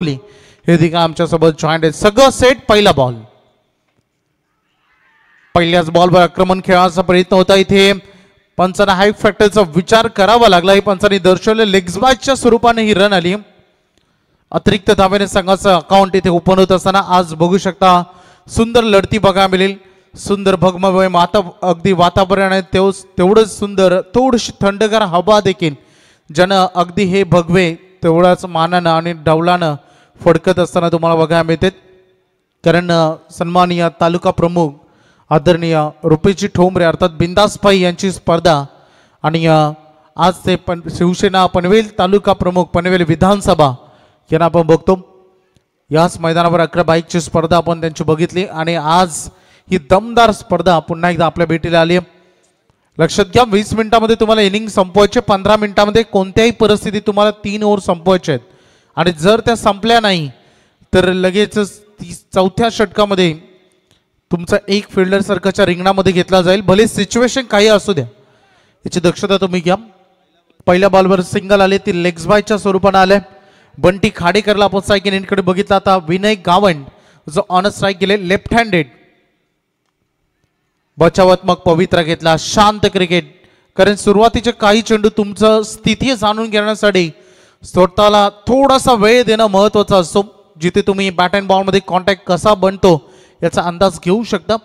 हे देखील आमच्यासोबत जॉईंट आहे. सगळं सेट. पहिला बॉल, पहिल्याच बॉलवर आक्रमण खेळाचा प्रयत्न होता. इथे पंचांना हाय फॅक्टरचा विचार करावा लागला. हे पंचांनी दर्शवले लेग्सबाजच्या स्वरूपाने ही रन आली. अतिरिक्त धावेने संघाचं अकाउंट इथे ओपन होत असताना आज बघू शकता सुंदर लढती बघायला मिळेल. सुंदर भगमय माता अगदी वातावरण आहे तेवढंच सुंदर, थोडीशी थंडगार हवा देखील ज्यानं अगदी हे भगवे तेवढाच मानानं आणि डौलानं फडकत असताना तुम्हाला बघायला मिळते. कारण सन्माननीय तालुका प्रमुख आदरणीय रुपेशजी ठोंबरे अर्थात बिंदासभाई यांची स्पर्धा आणि आज ते शिवसेना पनवेल तालुका प्रमुख पनवेल विधानसभा यांना आपण बघतो. याच मैदानावर 11 बाईकची स्पर्धा आपण त्यांची बघितली आणि आज ही दमदार स्पर्धा पुन्हा एकदा आपल्या भेटीला आली. लक्षात घ्या 20 मिनिटांमध्ये तुम्हाला इनिंग संपवायचे. 15 मिनिटांमध्ये कोणत्याही परिस्थितीत तुम्हाला 3 ओव्हर संपवायचे आहेत आणि जर त्या संपल्या नाही तर लगेच चौथ्या षटकामध्ये तुमचा एक फिल्डर सर्कलच्या रिंगणामध्ये घेतला जाईल. भले सिच्युएशन काही असू द्या, याची दक्षता तुम्ही घ्या. पहिल्या बॉलवर सिंगल आले, ती लेग्स बायच्या स्वरूपाने आले. बंटी खाडेकरला आपण स्ट्राईक एंडकडे बघितला. आता विनय गावंड जो ऑन स्ट्राईक गेले, लेफ्ट हँडेड बचावात्मक पवित्रा घेतला. शांत क्रिकेट, कारण सुरुवातीचे काही चेंडू तुमचं स्थिती जाणून घेण्यासाठी स्वतःला थोडासा वेळ देणं महत्वाचा असतो. जिथे तुम्ही बॅट अँड बॉल मध्ये कॉन्टॅक्ट कसा बनतो याचा अंदाज घेऊ शकता.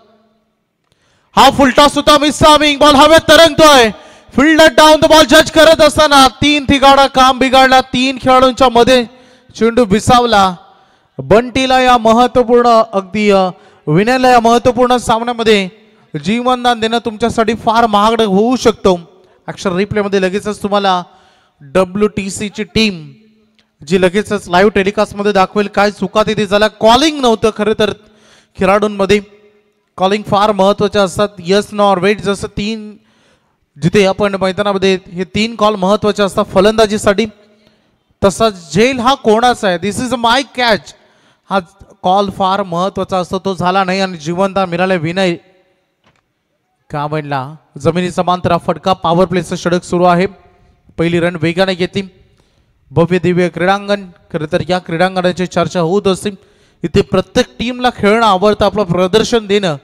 हा फुलटॉस होता, मिसमिंग बॉल हवेत तरंगतोय. फिल्डर डाऊन द बॉल जज करत असताना 3 ठिकाणा काम बिघडला. 3 खेळाडूंच्या मध्ये चेंडू विसावला. बंटीला या महत्वपूर्ण अगदी विनयला या महत्वपूर्ण सामन्यामध्ये जीवनदान देणं तुमच्यासाठी फार महागड होऊ शकतो. अक्षर रिप्ले मध्ये लगेचच तुम्हाला WTC ची टीम जी लगेचच लाईव्ह टेलिकास्ट मध्ये दाखवेल काय चुका तिथे झाल्या. कॉलिंग नव्हतं खरं तर खेळाडूंमध्ये. कॉलिंग फार महत्वाचे असतात. यस नॉर वेट, जसं 3 जिथे आपण मैदानामध्ये हे 3 कॉल महत्वाचे असतात फलंदाजीसाठी, तसा झेल हा कोणाचा आहे, दिस इज माय कॅच, हा कॉल फार महत्वाचा असतो. तो झाला नाही आणि जीवनदान मिळाले विनय कामडला. जमिनी समांतर फटका. पॉवर प्लेचं षटक सुरू आहे. पहिली रन वेगाने घेतली. भव्य दिव्य क्रीडांगण, खरं तर या क्रीडांगणाची चर्चा होत असते. इथे प्रत्येक टीमला खेळणं आवडतं, आपलं प्रदर्शन देणं,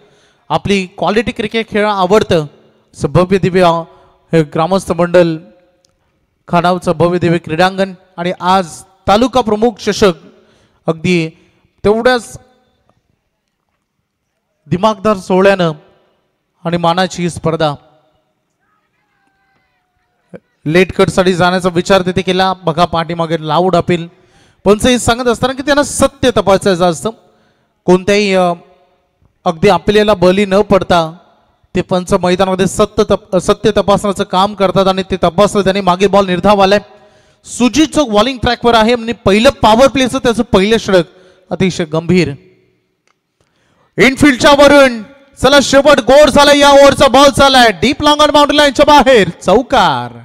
आपली क्वालिटी क्रिकेट खेळणं आवडतं. भव्य दिव्य हे ग्रामस्थ मंडळ खानावचं भव्य दिव्य क्रीडांगण आणि आज तालुका प्रमुख चषक अगदी तेवढ्याच दिमागदार सोहळ्यानं आणि मानाची स्पर्धा. लेट कट साठी जाण्याचा विचार तिथे केला. बघा पाठीमागे लाऊड अपील. पंच हे सांगत असताना की त्यांना सत्य तपासायचं असतं. कोणत्याही अगदी आपल्याला बली न पडता ते पंच मैदानामध्ये सत्य तपासण्याचं काम करतात आणि ते तपासलं त्यांनी. मागे बॉल निर्धाव आलाय. सुजित चौक बॉलिंग ट्रॅकवर आहे आणि पहिलं पॉवर प्लेचं त्याचं पहिलं षटक अतिशय गंभीर. इनफिल्डच्या वरून चला शेवट गोड झाला. या ओव्हरचा बॉल चालाय डीप लॉंग ऑन बाउंड्री लाईनच्या बाहेर. चौकार.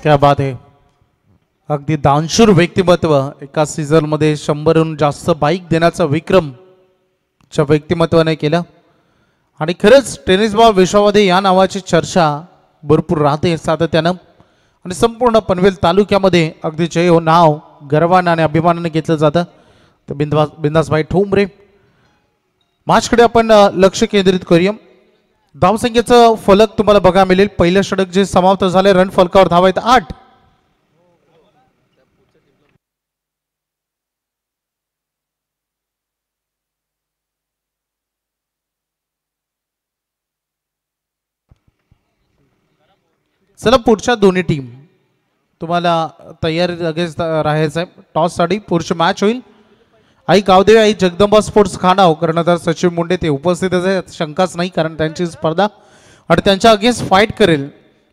क्या बात आहे. अगदी दानशूर व्यक्तिमत्व. एका सीझन मध्ये 100हून जास्त बाईक देण्याचा विक्रम च्या व्यक्तिमत्वाने केला आणि खरंच टेनिस बॉल विश्वामध्ये या नावाची चर्चा भरपूर राहते सातत्यानं आणि संपूर्ण पनवेल तालुक्यामध्ये अगदी जे नाव गर्वानं आणि अभिमानाने घेतलं जातं. तर बिंदासभाई ठोंबरे मॅचकडे आपण लक्ष केंद्रित करूया. धावसंख्येचं फलक तुम्हाला बघायला मिळेल. पहिलं षटक जे समाप्त झाले, रन फलकावर धावा आहेत 8. चला पुढच्या दोन्ही टीम तुम्हाला तयारी लगेच राहायचं आहे. टॉस साठी पुढची मॅच होईल आई गावदेवी आई जगदंबा स्पोर्ट्स खानाव कर्णधार सचिन मुंडे ते उपस्थित आहे, शंकाच नाही कारण त्यांची स्पर्धा आणि त्यांच्या अगेन्स्ट फाईट करेल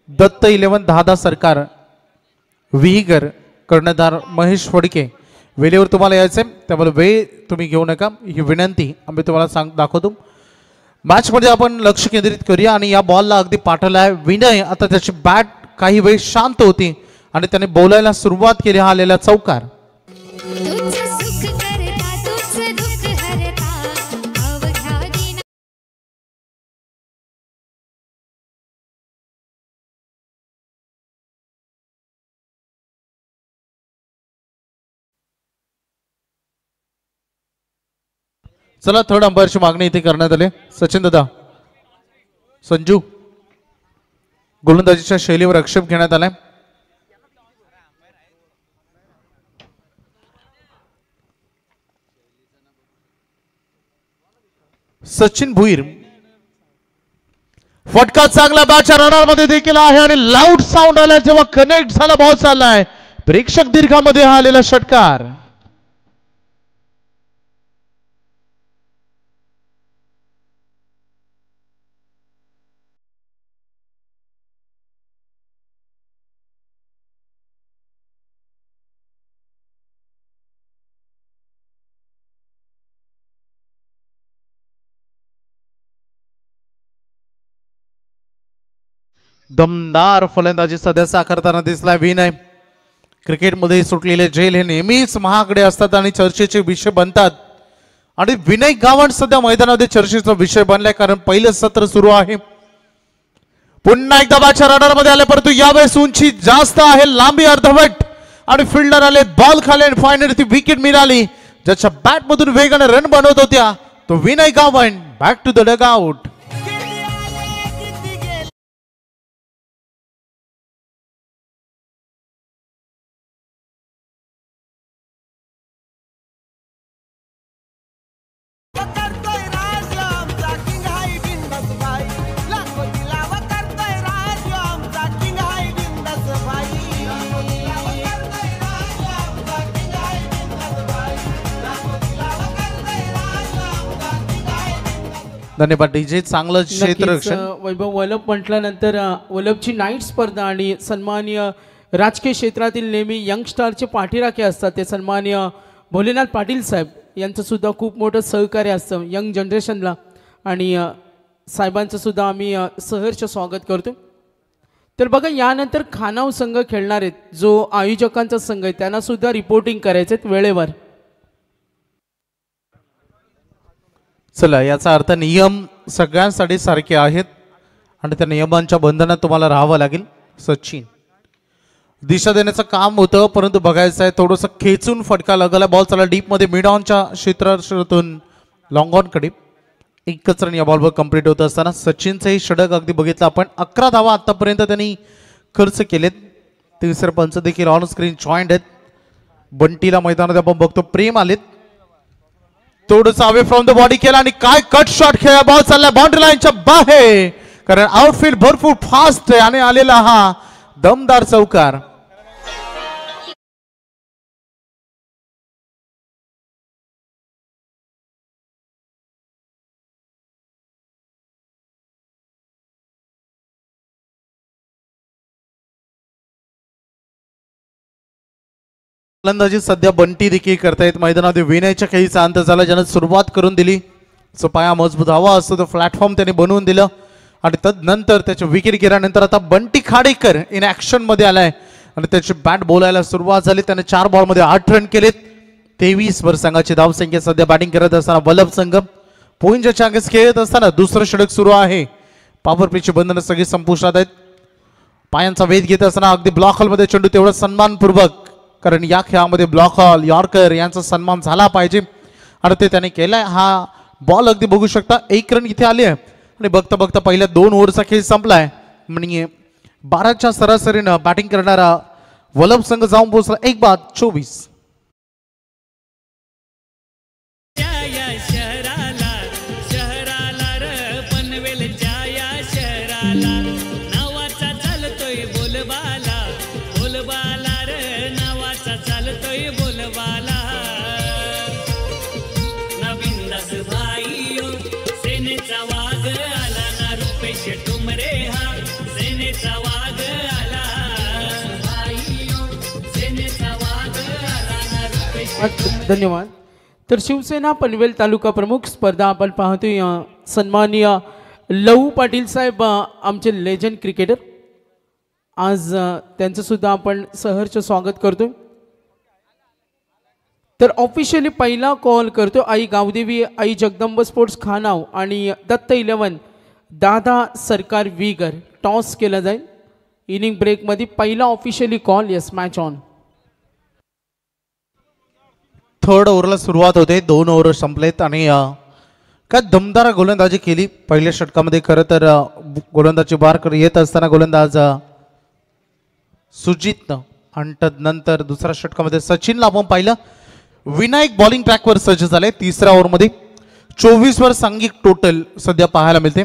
दत्त 11 दादा सरकार विहीगर कर्णधार महेश फडके. वेळेवर तुम्हाला यायचंय त्यामुळे वेळ तुम्ही घेऊ नका ही विनंती आम्ही तुम्हाला दाखवतो. मॅच मध्ये आपण लक्ष केंद्रित करूया आणि या बॉलला अगदी पाठवलाय विनय. आता त्याची बॅट काही वेळ शांत होती आणि त्याने बोलायला सुरुवात केली. हा आलेला चौकार. चला थर्ड अंपायरची मागणी इथे करण्यात आली. सचिन दादा संजू गोलंदाजीच्या शैलीवर आक्षेप घेण्यात आलाय. सचिन भुईर फटका चांगला बॅटच्या रनर मध्ये देखील आहे आणि लाऊड साऊंड आला जेव्हा कनेक्ट झाला बॉल चाललाय. प्रेक्षक दीर्घामध्ये हा आलेला षटकार. दमदार फलंदाजी सध्या साकारताना दिसलाय विनय. क्रिकेटमध्ये सुटलेले जेल हे नेहमीच महागडे असतात आणि चर्चेचे विषय बनतात आणि विनय गावंड सध्या मैदानामध्ये चर्चेचा विषय बनलाय कारण पहिलं सत्र सुरू आहे. पुन्हा एकदा बॅटच्या रडार मध्ये आले परंतु यावेळेस उंची जास्त आहे, लांबी अर्धवट आणि फिल्डर आले बॉल खाली आणि फायनली ती विकेट मिळाली. ज्याच्या बॅट मधून वेगाने रन बनवत होत्या तो Vinay Gawand. Back to the dugout. धन्यवाद डीजे. चांगलं क्षेत्ररक्षण. वैभव वल्लभ म्हटल्यानंतर वल्लभची नाईट स्पर्धा आणि सन्माननीय राजकीय क्षेत्रातील नेहमी यंगस्टारचे पाठीराखे असतात ते सन्माननीय भोलेनाथ पाटील साहेब यांचं सुद्धा खूप मोठं सहकार्य असतं यंग जनरेशनला आणि साहेबांचं सुद्धा आम्ही सहर्ष स्वागत करतो. तर बघा यानंतर खानाव संघ खेळणार आहेत जो आयोजकांचा संघ आहे त्यांना सुद्धा रिपोर्टिंग करायचे वेळेवर. चला याचा अर्थ नियम सगळ्यांसाठी सारखे आहेत आणि त्या नियमांच्या बंधनात तुम्हाला राहावं लागेल. सचिन दिशा देण्याचं काम होतं परंतु बघायचं आहे थोडंसं खेचून फटका लागला. बॉल चला डीप मध्ये मिड ऑनच्या क्षेत्रातून लॉंग ऑन कडे. एकच रन या बॉलवर कंप्लीट होत असताना सचिनचंही षटक अगदी बघितलं आपण. 11 धावा आतापर्यंत त्यांनी खर्च केलेत. तिसरे पंच देखील ऑन स्क्रीन जॉईंट आहेत. बंटीला मैदानात आपण बघतो प्रेम आलेत. थोडंस अवे फ्रॉम द बॉडी केला आणि काय कट शॉट खेळला. बॉल चालला बाउंड्री लाईनच्या बाहेर कारण आउटफील्ड भरपूर फास्ट आहे आणि आलेला हा दमदार चौकार. फलंदाजी सध्या बंटी देखील करतायत मैदानात. विनयच्या खेळीचा अंत झाला ज्याने सुरुवात करून दिली. जो पाया मजबूत हवा असतो तो प्लॅटफॉर्म त्याने बनवून दिलं आणि तदनंतर त्याच्या विकेट गेल्यानंतर आता बंटी खाडेकर इन ऍक्शन मध्ये आलाय आणि त्याची बॅट बोलायला सुरुवात झाली. त्याने 4 बॉल मध्ये 8 रन केलेत. 23 वर संघाची धावसंख्या. सध्या बॅटिंग करत असताना वल्लभ संघ पॉइंटच्या अगेन्स्ट खेळत असताना दुसरं षटक सुरू आहे. पॉवर प्लेची बंधनं सगळी संपुष्टात आहेत. पायांचा वेध घेत असताना अगदी ब्लॉक हॉलमध्ये चेंडू तेवढा सन्मानपूर्वक कारण या खेळामध्ये ब्लॉक हॉल यॉर्कर यांचा सन्मान झाला पाहिजे आणि ते त्याने केलाय. हा बॉल अगदी बघू शकता 1 रन इथे आले आणि बघता बघता पहिल्या 2 ओव्हरचा खेळ संपलाय. म्हणजे 12च्या सरासरीनं बॅटिंग करणारा वल्लभ संघ जाऊन पोहोचला 1/24. धन्यवाद. तर शिवसेना पनवेल तालुका प्रमुख स्पर्धा आपण पाहतोय. सन्माननीय लहू पाटील साहेब आमचे लेजंड क्रिकेटर, आज त्यांचं सुद्धा आपण सहर्ष स्वागत करतोय. तर ऑफिशियली पहिला कॉल करतो आई गावदेवी, आई जगदंब स्पोर्ट्स खानाव आणि दत्त 11 दादा सरकार वीगर. टॉस केला जाईल इनिंग ब्रेकमध्ये. पहिला officially call. Yes, match on. Third ओव्हरला सुरुवात होते. 2 ओव्हर संपलेत आणि काय दमदार गोलंदाजी केली पहिल्या षटकामध्ये. खरं तर गोलंदाजी बार येत असताना गोलंदाज सुजितनं आणि नंतर दुसऱ्या षटकामध्ये सचिनला आपण पाहिलं. विनायक बॉलिंग ट्रॅकवर सज्ज झाले. तिसऱ्या ओव्हरमध्ये 24 वर सांघिक टोटल सध्या पाहायला मिळते.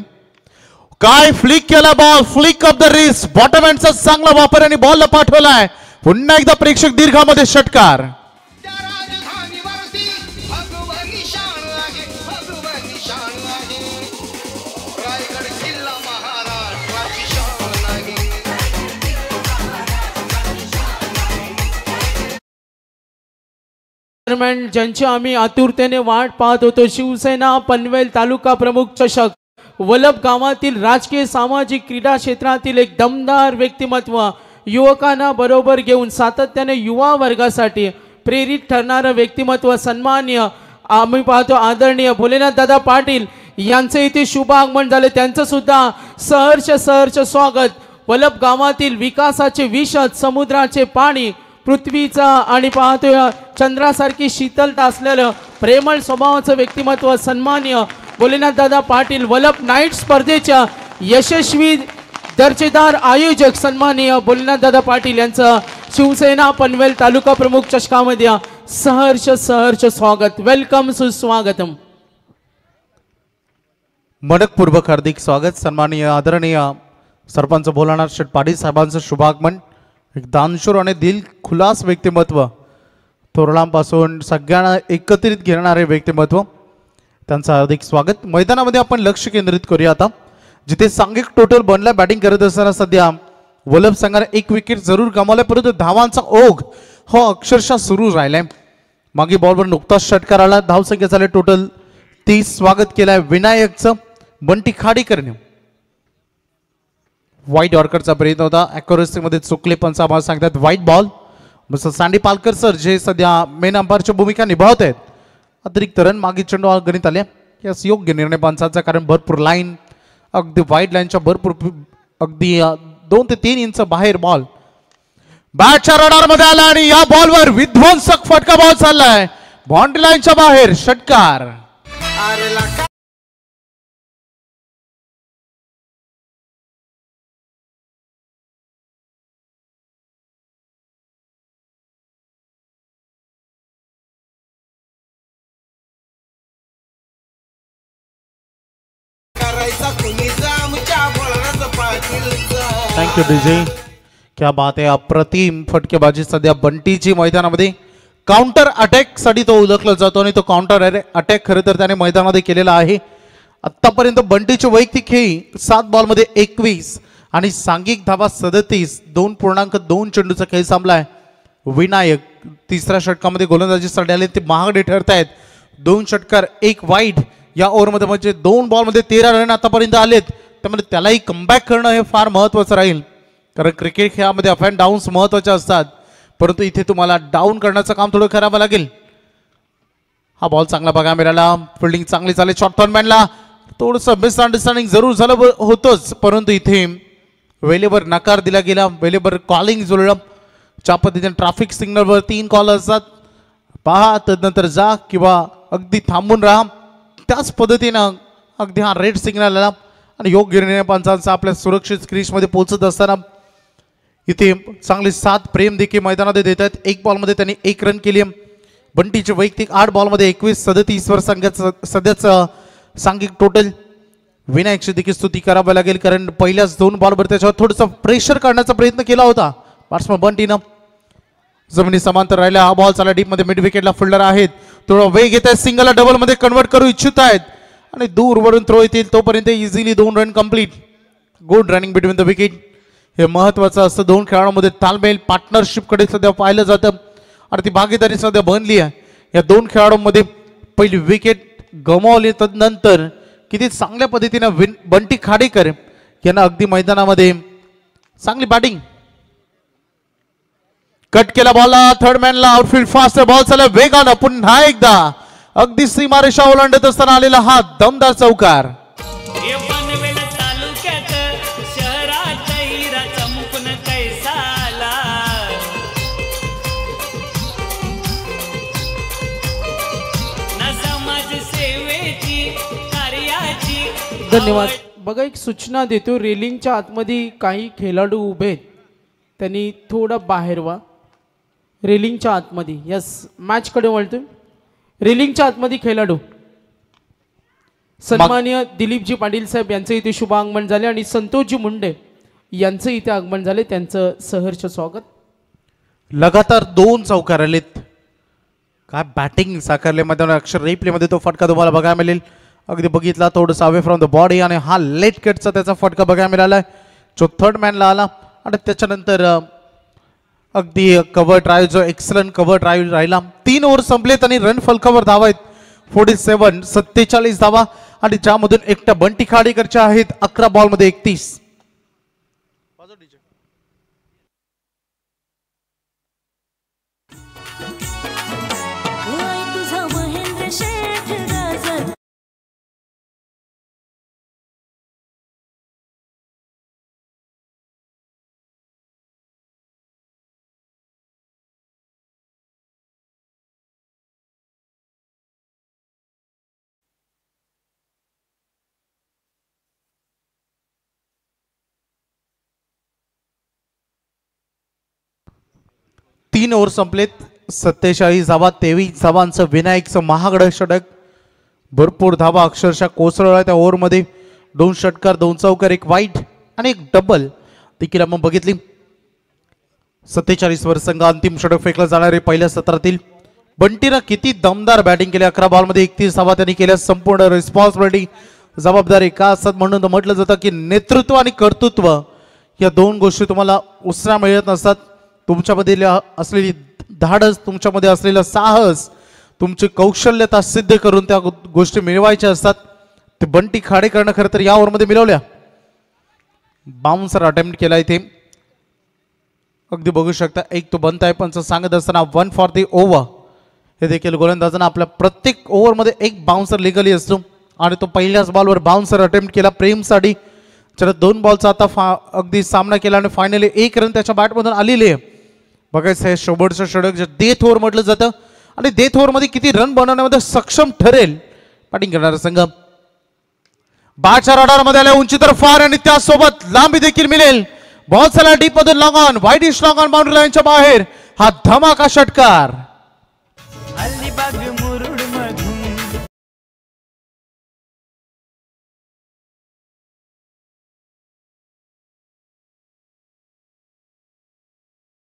काय फ्लिक केला ball, flick off the wrist, bottom हँडचा चांगला वापर आणि बॉलला पाठवलाय. पुन्हा एकदा प्रेक्षक दीर्घामध्ये षटकार. दरम्यान ज्यांची आम्ही आतुरतेने वाट पाहत होतो, शिवसेना पनवेल तालुका प्रमुख चषक, वलभ गावातील राजकीय सामाजिक क्रीडा क्षेत्रातील एक दमदार व्यक्तिमत्व, युवकांना बरोबर घेऊन सातत्याने युवा वर्गासाठी प्रेरित ठरणारं व्यक्तिमत्व, सन्माननीय आम्ही पाहतो आदरणीय भोलेनाथ दादा पाटील यांचे इथे शुभ आगमन झाले. त्यांचं सुद्धा सहर्ष स्वागत. वलभ गावातील विकासाचे विशद, समुद्राचे पाणी, पृथ्वीचा आणि पाहतोय चंद्रासारखी शीतलता असलेलं प्रेमळ स्वभावाचं व्यक्तिमत्व, सन्माननीय भोलेनाथ दादा पाटील, वलभ नाईट स्पर्धेच्या यशस्वी दर्जेदार आयोजक सन्माननीय भोलेनाथ दादा पाटील यांचं शिवसेना पनवेल तालुका प्रमुख चषकामध्ये सहर्ष स्वागत. वेलकम, सुस्वागतम. मनपूर्वक हार्दिक स्वागत. सन्माननीय आदरणीय सरपंच भोलानाथ शेठ पाटील साहेबांचं शुभागमन. एक दानशूर आणि दिल खुलास व्यक्तिमत्व, थोरलांपासून सगळ्यांना एकत्रित घेणारे व्यक्तिमत्व, त्यांचं हार्दिक स्वागत. मैदानामध्ये आपण लक्ष केंद्रित करूया आता, जिथे सांघिक टोटल बनला. बॅटिंग करत असताना सध्या वलभ संघाने 1 विकेट जरूर गमावलाय, परंतु धावांचा ओघ हो अक्षरशः सुरू राहिलाय. मागे बॉलवर नुकताच षटकार आला. धावसंख्या झाले टोटल 30. स्वागत केलंय विनायकचं. बंटी खाडीकरने वाईट यॉर्करचा प्रयत्न होता, ॲक्युरसी मध्ये चुकले. पंच आम्हाला सांगतात वाईट बॉल. मस्त सँडी पालकर सर जे सध्या मेन अंपायरची भूमिका निभावत आहेत. अतिरिक्त रन मागे चेंडू गणित आले. यास योग्य निर्णय पंचांचा, कारण भरपूर लाईन, अगदी वाईट लाईनच्या भरपूर अगदी 2 ते 3 इंच बाहेर बॉल बॅटच्या रडार मध्ये आला आणि या बॉलवर विध्वंसक फटका बॉल चाललाय बाउंड्री लाईनच्या बाहेर. षटकार. Thank you DJ. क्या बात आहे. अप्रतिम फटकेबाजी सध्या बंटीची मैदानामध्ये. काउंटर अटॅक साठी तो ओळखला जातो आणि तो काउंटर अटॅक खरं तर त्याने मैदानामध्ये केलेला आहे. आतापर्यंत बंटीची वैयक्तिक खेळी 7 बॉलमध्ये 21 आणि सांघिक धावा 37. 2.2 चेंडूचा खेळ संपलाय. विनायक तिसऱ्या षटकामध्ये गोलंदाजी सड्याले ते महागडे ठरत आहेत. 2 षटकार 1 वाईट या ओव्हरमध्ये, म्हणजे 2 बॉलमध्ये 13 रन आतापर्यंत आलेत. त्यामुळे त्यालाही कमबॅक करणं हे फार महत्त्वाचं राहील, कारण क्रिकेट खेळामध्ये अप अँड डाऊन्स महत्त्वाचे असतात. परंतु इथे तुम्हाला डाऊन करण्याचं काम थोडं करावं लागेल. हा बॉल चांगला बघा मिळाला. फिल्डिंग चांगली झाली. शॉर्ट टर्नमॅनला थोडंसं मिसअंडरस्टँडिंग जरूर झालं होतंच, परंतु इथे वेळेवर नकार दिला गेला. वेळेवर कॉलिंग जुळलं. ज्या पद्धतीने ट्रॅफिक सिग्नलवर 3 कॉल असतात, पहा तदनंतर जा किंवा अगदी थांबून राहा, त्याच पद्धतीनं अगदी हा रेड सिग्नल आला आणि योग्य निर्णय पंचांचा आपल्या सुरक्षित क्रीजमध्ये पोहोचत असताना इथे चांगली 7 प्रेम देखील मैदानात देत आहेत. 1 बॉलमध्ये त्यांनी 1 रन केली. बंटीचे वैयक्तिक 8 बॉलमध्ये 21-37 वर सध्याचं सांघिक टोटल. विनायकची देखील स्तुती करावी लागेल, कारण पहिल्याच 2 बॉलवर त्याच्यावर थोडंसं प्रेशर काढण्याचा प्रयत्न केला होता बॅट्समन बंटीनं. जमिनी समांतर राहिल्या. हा बॉल चालला डीप मध्ये. मिड विकेटला फिल्डर आहेत, थोडा वेग घेत आहेत, सिंगलला डबल मध्ये कन्वर्ट करू इच्छित आहेत आणि दूरवरून थ्रो येतील तोपर्यंत easily 2 run complete. Good running between the wicket. हे महत्वाचं असतं. दोन खेळाडूंमध्ये तालमेल पार्टनरशिप कडे सध्या पाहिलं जातं आणि ती भागीदारी सध्या बनली आहे. या दोन खेळाडूंमध्ये पहिली विकेट गमावली नंतर किती चांगल्या पद्धतीने बंटी खाडेकर यांना अगदी मैदानामध्ये चांगली बॅटिंग. कट केला बॉलला थर्ड मॅनला आउटफील्ड फास्ट बॉल चालला वेगानं पुन्हा एकदा अगदी सीमारेषा ओलांडत असताना आलेला हा दमदार चौकार. धन्यवाद. बघा एक सूचना देतो. रेलिंगच्या आतमध्ये काही खेळाडू उभे आहेत, त्यांनी थोडं बाहेर व्हा. रेलिंगच्या आतमध्ये यस मॅच कडे वळतोय. रेलिंगच्या आतमध्ये खेळाडू सन्माननीय दिलीपजी पाटील साहेब यांचे इथे शुभ आगमन झाले आणि संतोषजी मुंडे यांचे इथे आगमन झाले. त्यांचं सहर्ष स्वागत. लगातार 2 चौकार आलेत. काय बॅटिंग साकारले मैदान. अक्षर रिप्ले मध्ये तो फटका तुम्हाला बघायला मिळेल. अगदी बघितला थोडंसं अवे फ्रॉम द बॉडी आणि हा लेट कटचा त्याचा फटका बघायला मिळाला जो थर्ड मॅनला आला. आणि त्याच्यानंतर अगदी कव्हर ड्राईव्ह जो एक्सलंट कव्हर ड्राईव्ह राहिला. 3 ओव्हर संपलेत आणि रन फलकावर धावा आहेत 47 धावा आणि ज्यामधून एकट्या बंटी खाडेकरच्या आहेत 11 बॉल मध्ये 31. तीन ओव्हर संपलेत 47 धावा 23 धावांचं विनायकचं महागड षटक. भरपूर धावा अक्षरशः कोसळल्या त्या ओव्हरमध्ये. 2 षटकार 2 चौकार 1 वाईट आणि 1 डबल देखील आपण बघितली. 47 वर संघ अंतिम षटक फेकलं जाणार आहे पहिल्या सत्रातील. बंटीनं किती दमदार बॅटिंग केली. 11 बॉल मध्ये 31 धावा त्यांनी केल्या. संपूर्ण रिस्पॉन्सिबिलिटी जबाबदारी का असतात म्हणून म्हटलं जातं की नेतृत्व आणि कर्तृत्व या 2 गोष्टी तुम्हाला उसरा मिळत नसतात. तुमच्यामध्ये असलेली धाडस, तुमच्यामध्ये असलेलं साहस, तुमची कौशल्यता सिद्ध करून त्या गोष्टी मिळवायच्या असतात. ते बंटी खाडेकरनं खरं तर या ओव्हरमध्ये मिळवल्या. बाउन्सर अटेम्प्ट केला इथे. अगदी बघू शकता एक तो बनताय पंच सांगत असताना 1 फॉर द ओव्हर. हे देखील गोलंदाजांना आपल्या प्रत्येक ओव्हरमध्ये एक बाउन्सर लिगली असतो आणि तो पहिल्याच बॉलवर बाउन्सर अटेम्प्ट केला प्रेमसाठी. त्याला 2 बॉलचा आता अगदी सामना केला आणि फायनली 1 रन त्याच्या बॅटमधून आलेली आहे. बघायचं हे शेवटचं षटक जे डेथ ओव्हर म्हटलं जातं आणि डेथ ओव्हर मध्ये किती रन बनवण्यामध्ये सक्षम ठरेल बॅटिंग करणारा संघ. बाच्या रडार मध्ये आल्या उंची तर फार आणि त्यासोबत लांबी देखील मिळेल. बॉल चला डीप मधून long on widish long on boundary लाईनच्या बाहेर हा धमाका षटकार.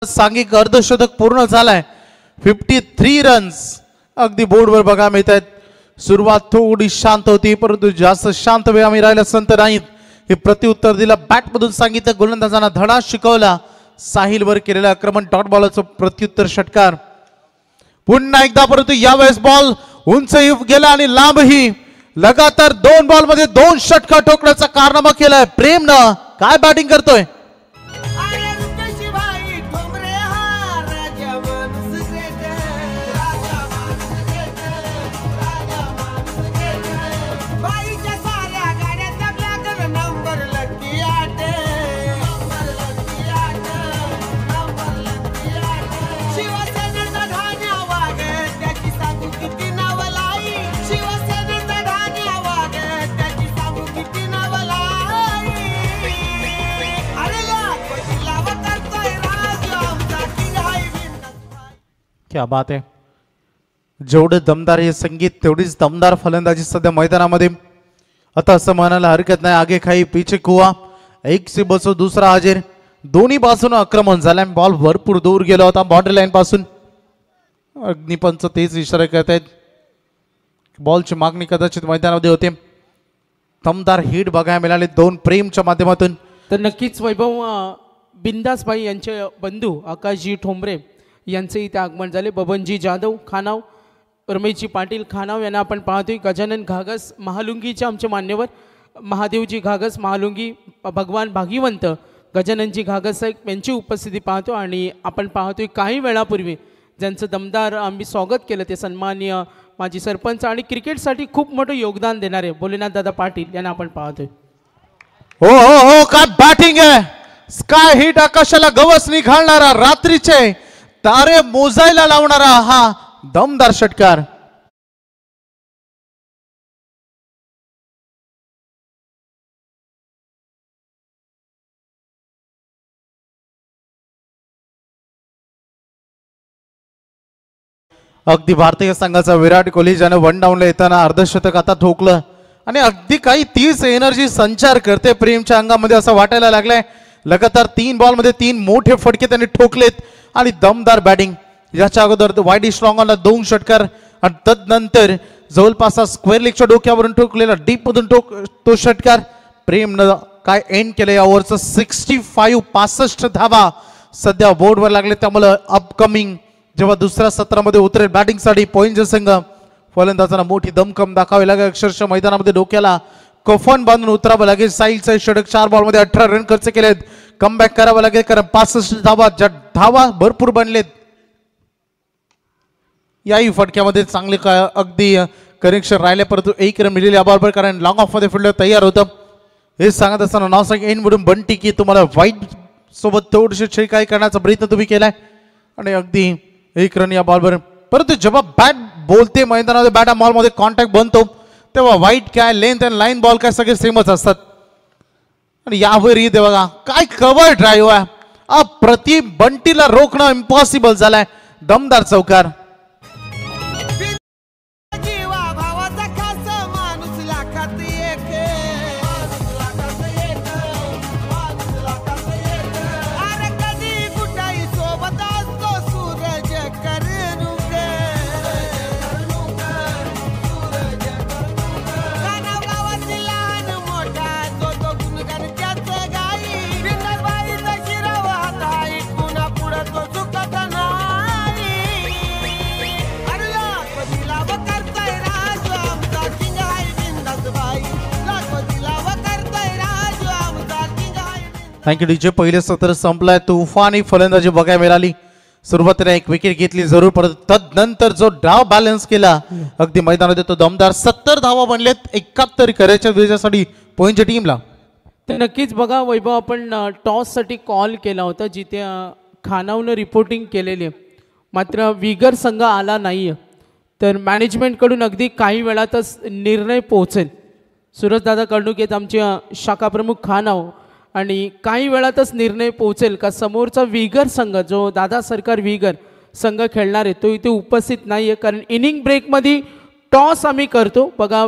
सांघिक अर्धशतक पूर्ण झालाय. 53 रन्स अगदी बोर्डवर बघा मिळत आहेत. सुरुवात थोडी शांत होती परंतु जास्त शांत वेळ आम्ही राहिला संत नाहीत. हे प्रत्युत्तर दिलं बॅटमधून सांगितलं. गोलंदाजांना धडा शिकवला. साहिल वर केलेलं आक्रमण डॉट बॉलचं प्रत्युत्तर षटकार पुन्हा एकदा. परंतु यावेळेस बॉल उंच गेला आणि लांबही. लगातार 2 बॉल मध्ये 2 षटकार ठोकण्याचा कारनामा केलाय प्रेमनं. काय बॅटिंग करतोय. क्या बात आहे. जेवढे दमदार हे संगीत तेवढीच दमदार फलंदाजी सध्या मैदानामध्ये. आता असं म्हणायला हरकत नाही आगे खाई पीछे कुआ. एक से बसो दुसरा हाजीर. दोन्ही बाजून आक्रमण झालं. बॉल भरपूर दूर गेला होता बाउंड्री लाईन पासून. अग्निपंच तेच इशारा करतायत. बॉलची मागणी कदाचित मैदानामध्ये होते. दमदार हिट बघायला मिळाले दोन प्रेमच्या माध्यमातून. तर नक्कीच वैभव बिंदासबाई यांचे बंधू आकाशजी ठोंबरे यांचे इथे आगमन झाले. बबनजी जाधव खानाव, रमेशजी पाटील खानाव यांना आपण पाहतोय. गजानन घागस महालुंगीचे आमचे मान्यवर, महादेवजी घागस महालुंगी, भगवान भागीवंत गजाननजी घागस साहेब यांची उपस्थिती पाहतो. आणि आपण पाहतोय काही वेळापूर्वी ज्यांचं दमदार आम्ही स्वागत केलं ते सन्माननीय माजी सरपंच आणि क्रिकेटसाठी खूप मोठं योगदान देणारे भोलेनाथ दादा पाटील यांना आपण पाहतोय. हो हो हो, काय बॅटिंग आहे. स्काय हिट, आकाशाला गवस निघालणारा, रात्रीचे तारे मोजायला लावणारा हा दमदार षटकार. अगदी भारतीय संघाचा विराट कोहली ज्याने वन डाऊनला येताना अर्धशतक आता ठोकलं आणि अगदी काही तीच एनर्जी संचार करते प्रेमच्या अंगामध्ये असं वाटायला लागलंय. लगातार 3 बॉलमध्ये 3 मोठे फटके त्यांनी ठोकलेत आणि दमदार बॅटिंग. याच्या अगोदर वाईड स्ट्रॉंगला 2 षटकार आणि तदनंतर जवळपास स्क्वेअर लेगच्या डोक्यावरून ठोकलेला डीप मधून तो षटकार. प्रेमनं काय एंड केलं या ओव्हरचं. 65 धावा सध्या बोर्डवर लागले. त्यामुळे अपकमिंग जेव्हा दुसऱ्या सत्रामध्ये उतरेल बॅटिंगसाठी पॉइंटचा संघ, फलंदाजांना मोठी दमकम दाखवावी लागेल. अक्षरशः मैदानामध्ये डोक्याला कफन बांधून उतरावं लागेल. साईलचं षटक 4 बॉलमध्ये 18 रन खर्च केलेत. कमबॅक करावं लागेल कारण 65 धावा, ज्या धावा भरपूर बनलेत. याही फटक्यामध्ये चांगले अगदी कनेक्शन राहिले परंतु 1 रन मिळेल या बॉलवर कारण लॉंग ऑफ मध्ये फिल्डर तयार होतं. हे सांगत असताना नावसांग एंड मधून बंटी की तुम्हाला वाईट सोबत थोडीशी छिडकाई करण्याचा प्रयत्न तुम्ही केलाय आणि अगदी 1 रन या बॉलवर. परंतु जेव्हा बॅट बोलते मैदानामध्ये बॅट बॉल मध्ये कॉन्टॅक्ट बनतो तेव्हा वाईट काय, लेंथ आणि लाईन बॉल काय सगळे सेमच असतात. आणि यावर ही बघा काय कव्हर ड्राईव्ह आहे. अप्रतिम, बंटीला रोखणं इम्पॉसिबल झालंय. दमदार चौकार. Thank you DJ. पहिले सत्र संपलाय. तुफानी फलंदाजी बघायला मिळाली. सुरुवातीला 1 विकेट घेतली जरूर परंतु तदनंतर जो डाव बॅलन्स केला अगदी मैदानात तो दमदार. 70 धावा बनलेत 71 करायच्या विजयासाठी पॉइंटच्या टीमला. तर नक्कीच बघा वैभव, आपण टॉससाठी कॉल केला होता जिथे खानावनं रिपोर्टिंग केलेली आहे मात्र विगर संघ आला नाही आहे. तर मॅनेजमेंटकडून अगदी काही वेळातच निर्णय पोहोचेल. सूरजदादा कर्णुकेत आमचे शाखा प्रमुख खानाव आणि काही वेळातच निर्णय पोहोचेल का समोरचा विगर संघ जो दादा सरकार विगर संघ खेळणार आहे तो इथे उपस्थित नाही आहे कारण इनिंग ब्रेकमध्ये टॉस आम्ही करतो. बघा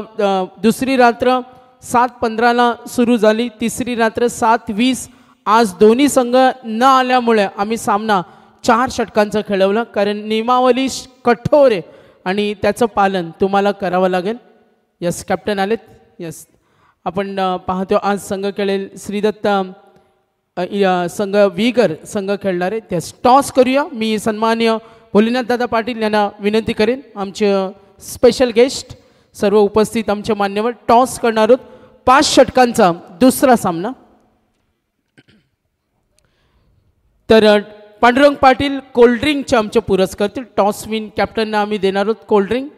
दुसरी रात्र 7:15ला सुरू झाली, तिसरी रात्र 7:20. आज दोन्ही संघ न आल्यामुळे आम्ही सामना 4 षटकांचा खेळवला कारण नियमावली कठोर आहे आणि त्याचं पालन तुम्हाला करावं लागेल. यस कॅप्टन आलेत. यस आपण पाहतो आज संघ खेळेल श्रीदत्त संघ विगर संघ खेळणार आहे. त्यास टॉस करूया. मी सन्माननीय भोलेनाथ दादा पाटील यांना विनंती करेन, आमचे स्पेशल गेस्ट सर्व उपस्थित आमचे मान्यवर टॉस करणार आहोत. 5 षटकांचा दुसरा सामना. तर पांडुरंग पाटील कोल्ड्रिंकचे आमचे पुरस्कार टॉस विन कॅप्टनना आम्ही देणार आहोत कोल्ड्रिंक.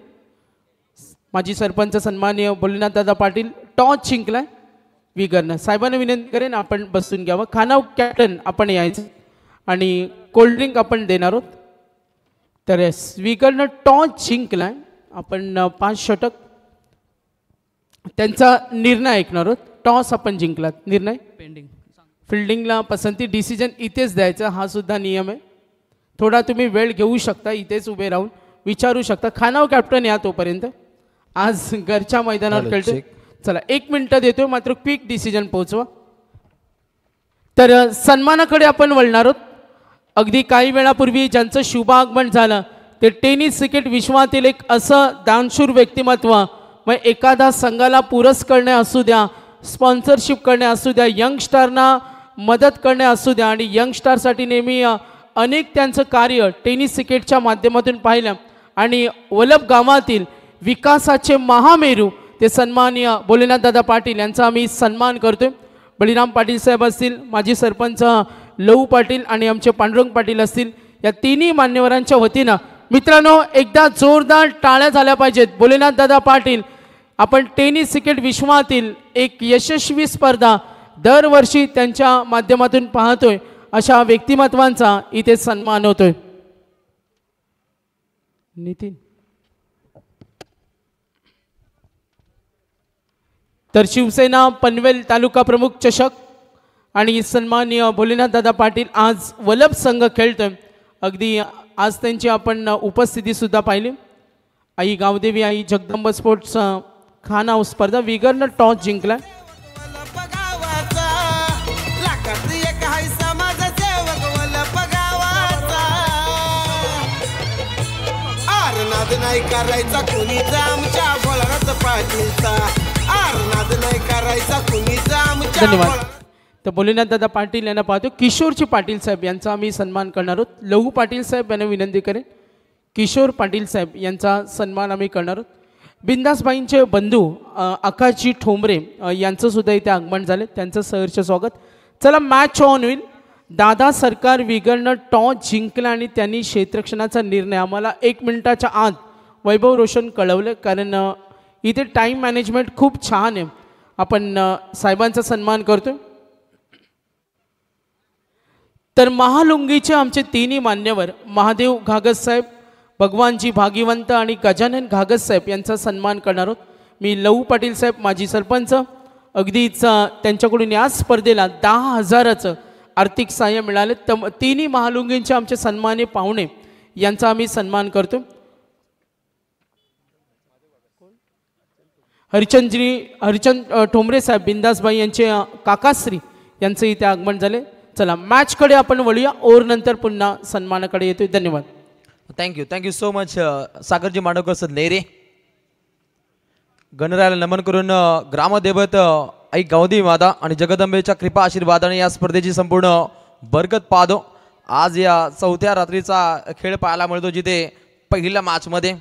माजी सरपंच सन्माननीय भोलेनाथ दादा पाटील टॉस जिंकलाय विगरनं. साहेबांना विनंती करेन आपण बसून घ्यावं. खानाव कॅप्टन आपण यायचं आणि कोल्ड्रिंक आपण देणार आहोत. तर विगरनं टॉस जिंकलाय. आपण 5 षटक त्यांचा निर्णय ऐकणार आहोत. टॉस आपण जिंकलात, निर्णय पेंडिंग. फिल्डिंगला पसंती डिसिजन इथेच द्यायचा हा सुद्धा नियम आहे. थोडा तुम्ही वेळ घेऊ शकता, इथेच उभे राहून विचारू शकता. खानाव कॅप्टन या तोपर्यंत. आज घरच्या मैदानावर खेळतो. चला 1 मिनिट देतोय मात्र क्विक डिसिजन पोहोचवा. तर सन्मानाकडे आपण वळणार आहोत. अगदी काही वेळापूर्वी ज्यांचं शुभागमन झालं ते टेनिस क्रिकेट विश्वातील एक असं दानशूर व्यक्तिमत्व मग एखादा संघाला पुरस्करणे असू द्या, स्पॉन्सरशिप करणे असू द्या, यंगस्टारना मदत करणे असू द्या आणि यंगस्टारसाठी नेहमी अनेक त्यांचं कार्य टेनिस क्रिकेटच्या माध्यमातून पाहिलं आणि वलभ गावातील विकासाचे महामेरू ते सन्माननीय भोलेनाथ दादा पाटील यांचा आम्ही सन्मान करतोय. बळीराम पाटील साहेब असतील, माजी सरपंच लहू पाटील आणि आमचे पांडुरंग पाटील असतील, या तिन्ही मान्यवरांच्या वतीनं मित्रांनो एकदा जोरदार टाळ्या झाल्या पाहिजेत. भोलेनाथ दादा पाटील, आपण टेनिस क्रिकेट विश्वातील एक यशस्वी स्पर्धा दरवर्षी त्यांच्या माध्यमातून पाहतोय, अशा व्यक्तिमत्वांचा इथे सन्मान होतोय. नितीन, तर शिवसेना पनवेल तालुका प्रमुख चषक आणि सन्माननीय भोलेनाथ दादा पाटील आज वलभ संघ खेळतोय. अगदी आज त्यांची आपण उपस्थिती सुद्धा पाहिली. आई गावदेवी आई जगदंब स्पोर्ट्स खानाव स्पर्धा विगरनं टॉस जिंकला. नाही करायचा कुणीचा आमच्या बोलणार पाटीलचा, आरनाद नाही करायचा कुणीचा आमच्या. धन्यवाद. तर भोलेनाथ दादा पाटील यांना पाहतो. किशोरजी पाटील साहेब यांचा आम्ही सन्मान करणार आहोत. लहू पाटील साहेब यांना विनंती करेन. किशोर पाटील साहेब यांचा सन्मान आम्ही करणार आहोत. बिंदासबाईंचे बंधू आकाशजी ठोंबरे यांचं सुद्धा इथे आगमन झाले, त्यांचं सहर्ष स्वागत. चला मॅच ऑन होईल. दादा सरकार विगरनं टॉस जिंकला आणि त्यांनी क्षेत्ररक्षणाचा निर्णय आम्हाला 1 मिनिटाच्या आत वैभव रोशन कळवलं, कारण इथे टाईम मॅनेजमेंट खूप छान आहे. आपण साहेबांचा सन्मान करतोय. तर महालुंगीचे आमचे तिन्ही मान्यवर महादेव घागस साहेब, भगवानजी भागीवंत आणि गजानन घागस साहेब यांचा सन्मान करणार आहोत. मी लहू पाटील साहेब माजी सरपंच, अगदीच त्यांच्याकडून या स्पर्धेला 10,000चं आर्थिक सहाय्य मिळाले. तर तिन्ही महालुंगींचे आमचे सन्मान्य पाहुणे यांचा आम्ही सन्मान करतो. हरिचंद ठोंबरे साहेब बिंदासबाई यांचे काकाश्री यांचे इथे आगमन झाले. चला मॅचकडे आपण वळूया, ओव्हर नंतर पुन्हा सन्मानाकडे येतोय. धन्यवाद. Thank you so much Sagarji Madavkar सदनेरे. गणरायाला नमन करून ग्रामदेवत आई गावदेवी माता आणि जगदंबेच्या कृपा आशीर्वादाने या स्पर्धेची संपूर्ण बरकत पाहतो. आज या 4थ्या रात्रीचा खेळ पाहायला मिळतो, जिथे पहिल्या मॅचमध्ये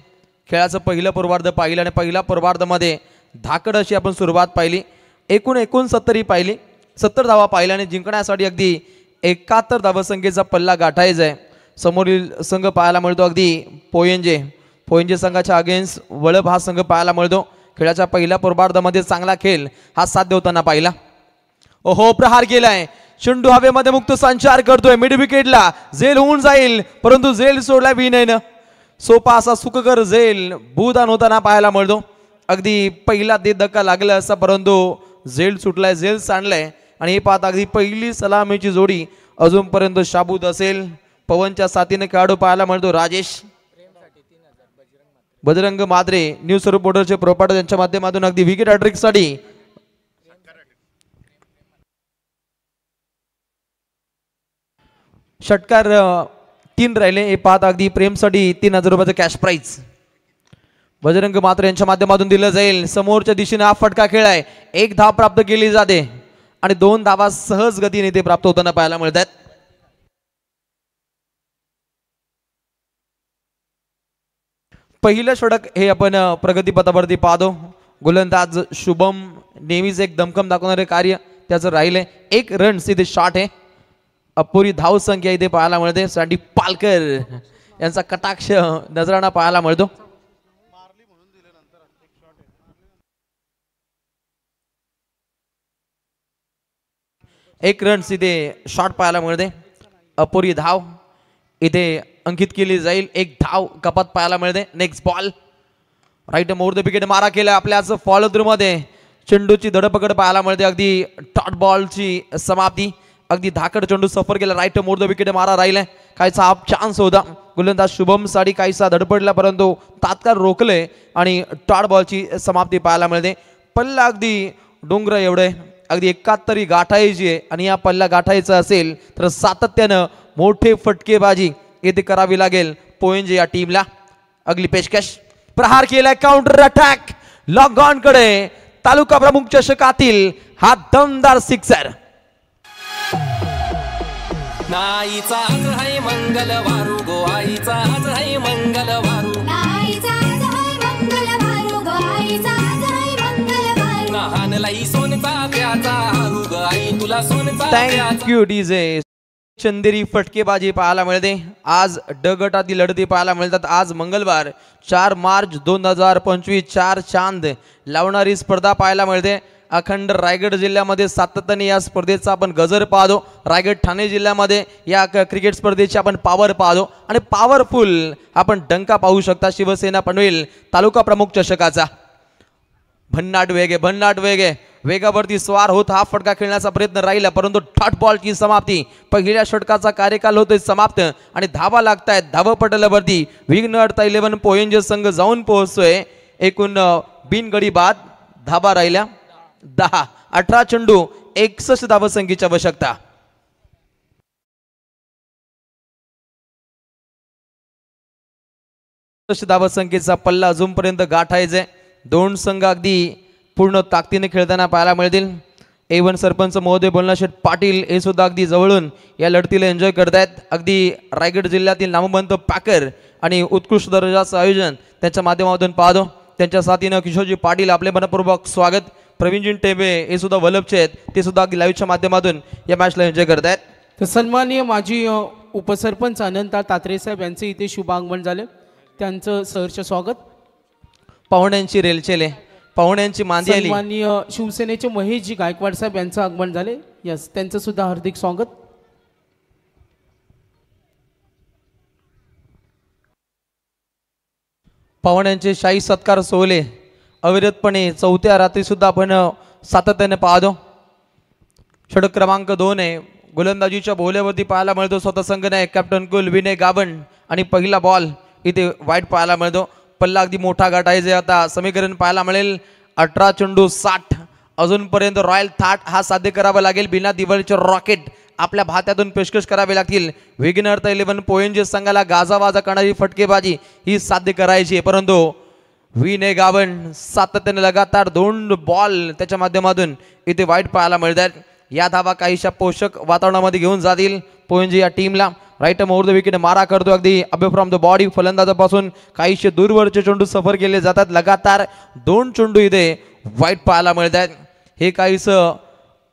खेळाचं पहिलं पूर्वार्ध पाहिलं आणि पहिल्या पूर्वार्धामध्ये धाकड अशी आपण सुरुवात पाहिली. 69 पाहिली, 70 धावा पाहिल्या आणि जिंकण्यासाठी अगदी 71 धावसंख्येचा पल्ला गाठायचा आहे. समोरील संघ पाहायला मिळतो अगदी पोयंजे संघाच्या अगेन्स्ट वळभ हा संघ पाहायला मिळतो. खेळाच्या पहिल्या पूर्वार्धामध्ये चांगला खेळ हा साध्य होताना पाहिला. ओहो, प्रहार केलाय, चेंडू हवेमध्ये मुक्त संचार करतोय, मिड विकेटला झेल होऊन जाईल, परंतु झेल सोडला विनयनं. सोपा असा सुखकर झेल भूदान होताना पाहायला मिळतो. अगदी पहिला ते धक्का लागला असा, परंतु झेल सुटलाय, झेल सांडलाय आणि हे पाहता अगदी पहिली सलामीची जोडी अजूनपर्यंत शाबूत असेल. पवनच्या साथीने खेळाडू पाहायला मिळतो राजेश बजरंग माद्रे, न्यूज रिपोर्टरचे प्रोपाटर यांच्या माध्यमातून अगदी विकेट हॅट्रिक साठी षटकार 3 राहिले. हे पाहता अगदी प्रेमसाठी 3,000 रुपयाचं कॅश प्राइज बजरंग मात्रे यांच्या माध्यमातून दिलं जाईल. समोरच्या दिशेने हा फटका खेळ आहे, 1 धाव प्राप्त केली जाते आणि 2 धावा सहज गतीने ते प्राप्त होताना पाहायला मिळतात. पहिलं षटक हे आपण प्रगतीपथावरती पाहतो. गोलंदाज शुभम नेहमीच एक दमखम दाखवणारे कार्य त्याचं राहिले. 1 रन सीधे शॉट आहे. अपुरी धाव संख्या इथे पाहायला मिळते. सँडी पालकर यांचा कटाक्ष नजराणा पाहायला मिळतो. एक रन इथे शॉट पाहायला मिळते. अपुरी धाव इथे अंकित केली जाईल. 1 धाव कपात पाहायला मिळते. Next ball right more the wicket मारा केला आपल्याच फॉलो थ्रू मध्ये. चेंडूची धडपकड पाहायला मिळते. अगदी डॉट बॉलची समाप्ती. अगदी धाकड चेंडू सफर केला. राईट मोर द विकेट मारा राहिलाय. काहीसा हाफ चान्स होता. गोलंदाज शुभम साठी काहीसा धडपडला, परंतु तात्काळ रोखले आणि डॉट बॉलची समाप्ती पाहायला मिळते. पल्ला अगदी डोंगर एवढे अगदी 71 गाठायची आहे आणि या पल्ला गाठायचा असेल तर सातत्यानं मोठे फटकेबाजी येथे करावी लागेल पोयंजे या टीमला. अगली पेशकश प्रहार केलाय. काउंटर अटॅक लॉग ऑन कडे तालुका प्रमुख चषकातील हा दमदार सिक्सर. नाईचा आज आहे मंगलवारू गो आईचा आज आहे मंगलवारू नाईचा आज आहे मंगलवारू गो आईचा आज आहे मंगलवारू लहानलाई सोनचा प्याचा हारू ग आई तुला सोनचा प्याचा. Thank you DJ. चंदेरी फटकेबाजी पाहायला मिळते. आज ड गटातील लढती पाहायला मिळतात. आज मंगळवार 4 मार्च 2025 4 चांद लावणारी स्पर्धा पाहायला मिळते. अखंड रायगड जिल्ह्यामध्ये सातत्याने या स्पर्धेचा आपण गजर पाहतो. रायगड ठाणे जिल्ह्यामध्ये या क्रिकेट स्पर्धेची आपण पावर पाहतो आणि पॉवरफुल आपण डंका पाहू शकता शिवसेना पनवेल तालुका प्रमुख चषकाचा. भन्नाट वेगे वेगावरती स्वार होत हा फटका खेळण्याचा प्रयत्न राहिला परंतु डॉट बॉलची समाप्ती. पहिल्या षटकाचा कार्यकाल होतोय समाप्त आणि धावा लागतायत. धावपटलावरती विघ्न अडता 11 पोयंजे संघ जाऊन पोहोचतोय. एकूण बिनगडी बाद धावा राहिल्या 10. 18 चेंडू 61 धावसंख्येची आवश्यकता. धावसंख्येचा पल्ला अजूनपर्यंत गाठायचा. दोन संघ अगदी पूर्ण ताकदीने खेळताना पाहायला मिळतील. A1 सरपंच महोदय बोलनाशेठ पाटील हे सुद्धा अगदी जवळून या लढतीला एन्जॉय करतायत. अगदी रायगड जिल्ह्यातील नामवंत पॅकर आणि उत्कृष्ट दर्जाचं आयोजन त्यांच्या माध्यमातून पाहतो. त्यांच्या साथीनं किशोरजी पाटील आपले मनपूर्वक स्वागत. प्रवीणजी टेंबे हे सुद्धा वलभचे आहेत. ते सुद्धा अगदी लाईव्हच्या माध्यमातून या मॅचला एन्जॉय करतायत. तर सन्माननीय माजी उपसरपंच अनंता तात्रे साहेब यांचे इथे शुभागमन झाले. त्यांचं सहर्ष स्वागत. पाहुण्यांची रेलचेले पाहुण्यांची मांदी आली. सन्माननीय शिवसेनेचे महेशजी गायकवाड साहेब यांचं आगमन झाले. यस त्यांचं सुद्धा हार्दिक स्वागत. पाहुण्यांचे शाही सत्कार सोहळे अविरतपणे चौथ्या रात्री सुद्धा आपण सातत्याने पाहतो. षटक क्रमांक 2 आहे. गोलंदाजीच्या बोल्यावरती पाहायला मिळतो स्वतः संघनायक कॅप्टन कुल विनय गावण आणि पहिला बॉल इथे वाईट पाहायला मिळतो. पल्ला अगदी मोठा गाठायचे. आता समीकरण पाहायला मिळेल 18 चेंडू 60. अजूनपर्यंत रॉयल थाट हा साध्य करावा लागेल. बिना दिवाळीचे रॉकेट आपल्या भात्यातून पेशकश करावे लागतील. विघ्नहर्ता 11 पोयंजे संघाला गाजावाजा करणारी फटकेबाजी ही साध्य करायची परंतु विनय गावण सातत्याने लगातार 2 बॉल त्याच्या माध्यमातून इथे वाईट पाहायला मिळतात. या धावा काहीशा पोषक वातावरणामध्ये घेऊन जातील पोयंजे या टीमला. राईट मोर द विकेट मारा करतो अगदी अबे फ्रॉम द बॉडी. फलंदाजापासून काहीशे दूरवरचे चेंडू सफर केले जातात. लगातार 2 चेंडू इथे वाईट पाहायला मिळतात. हे काहीस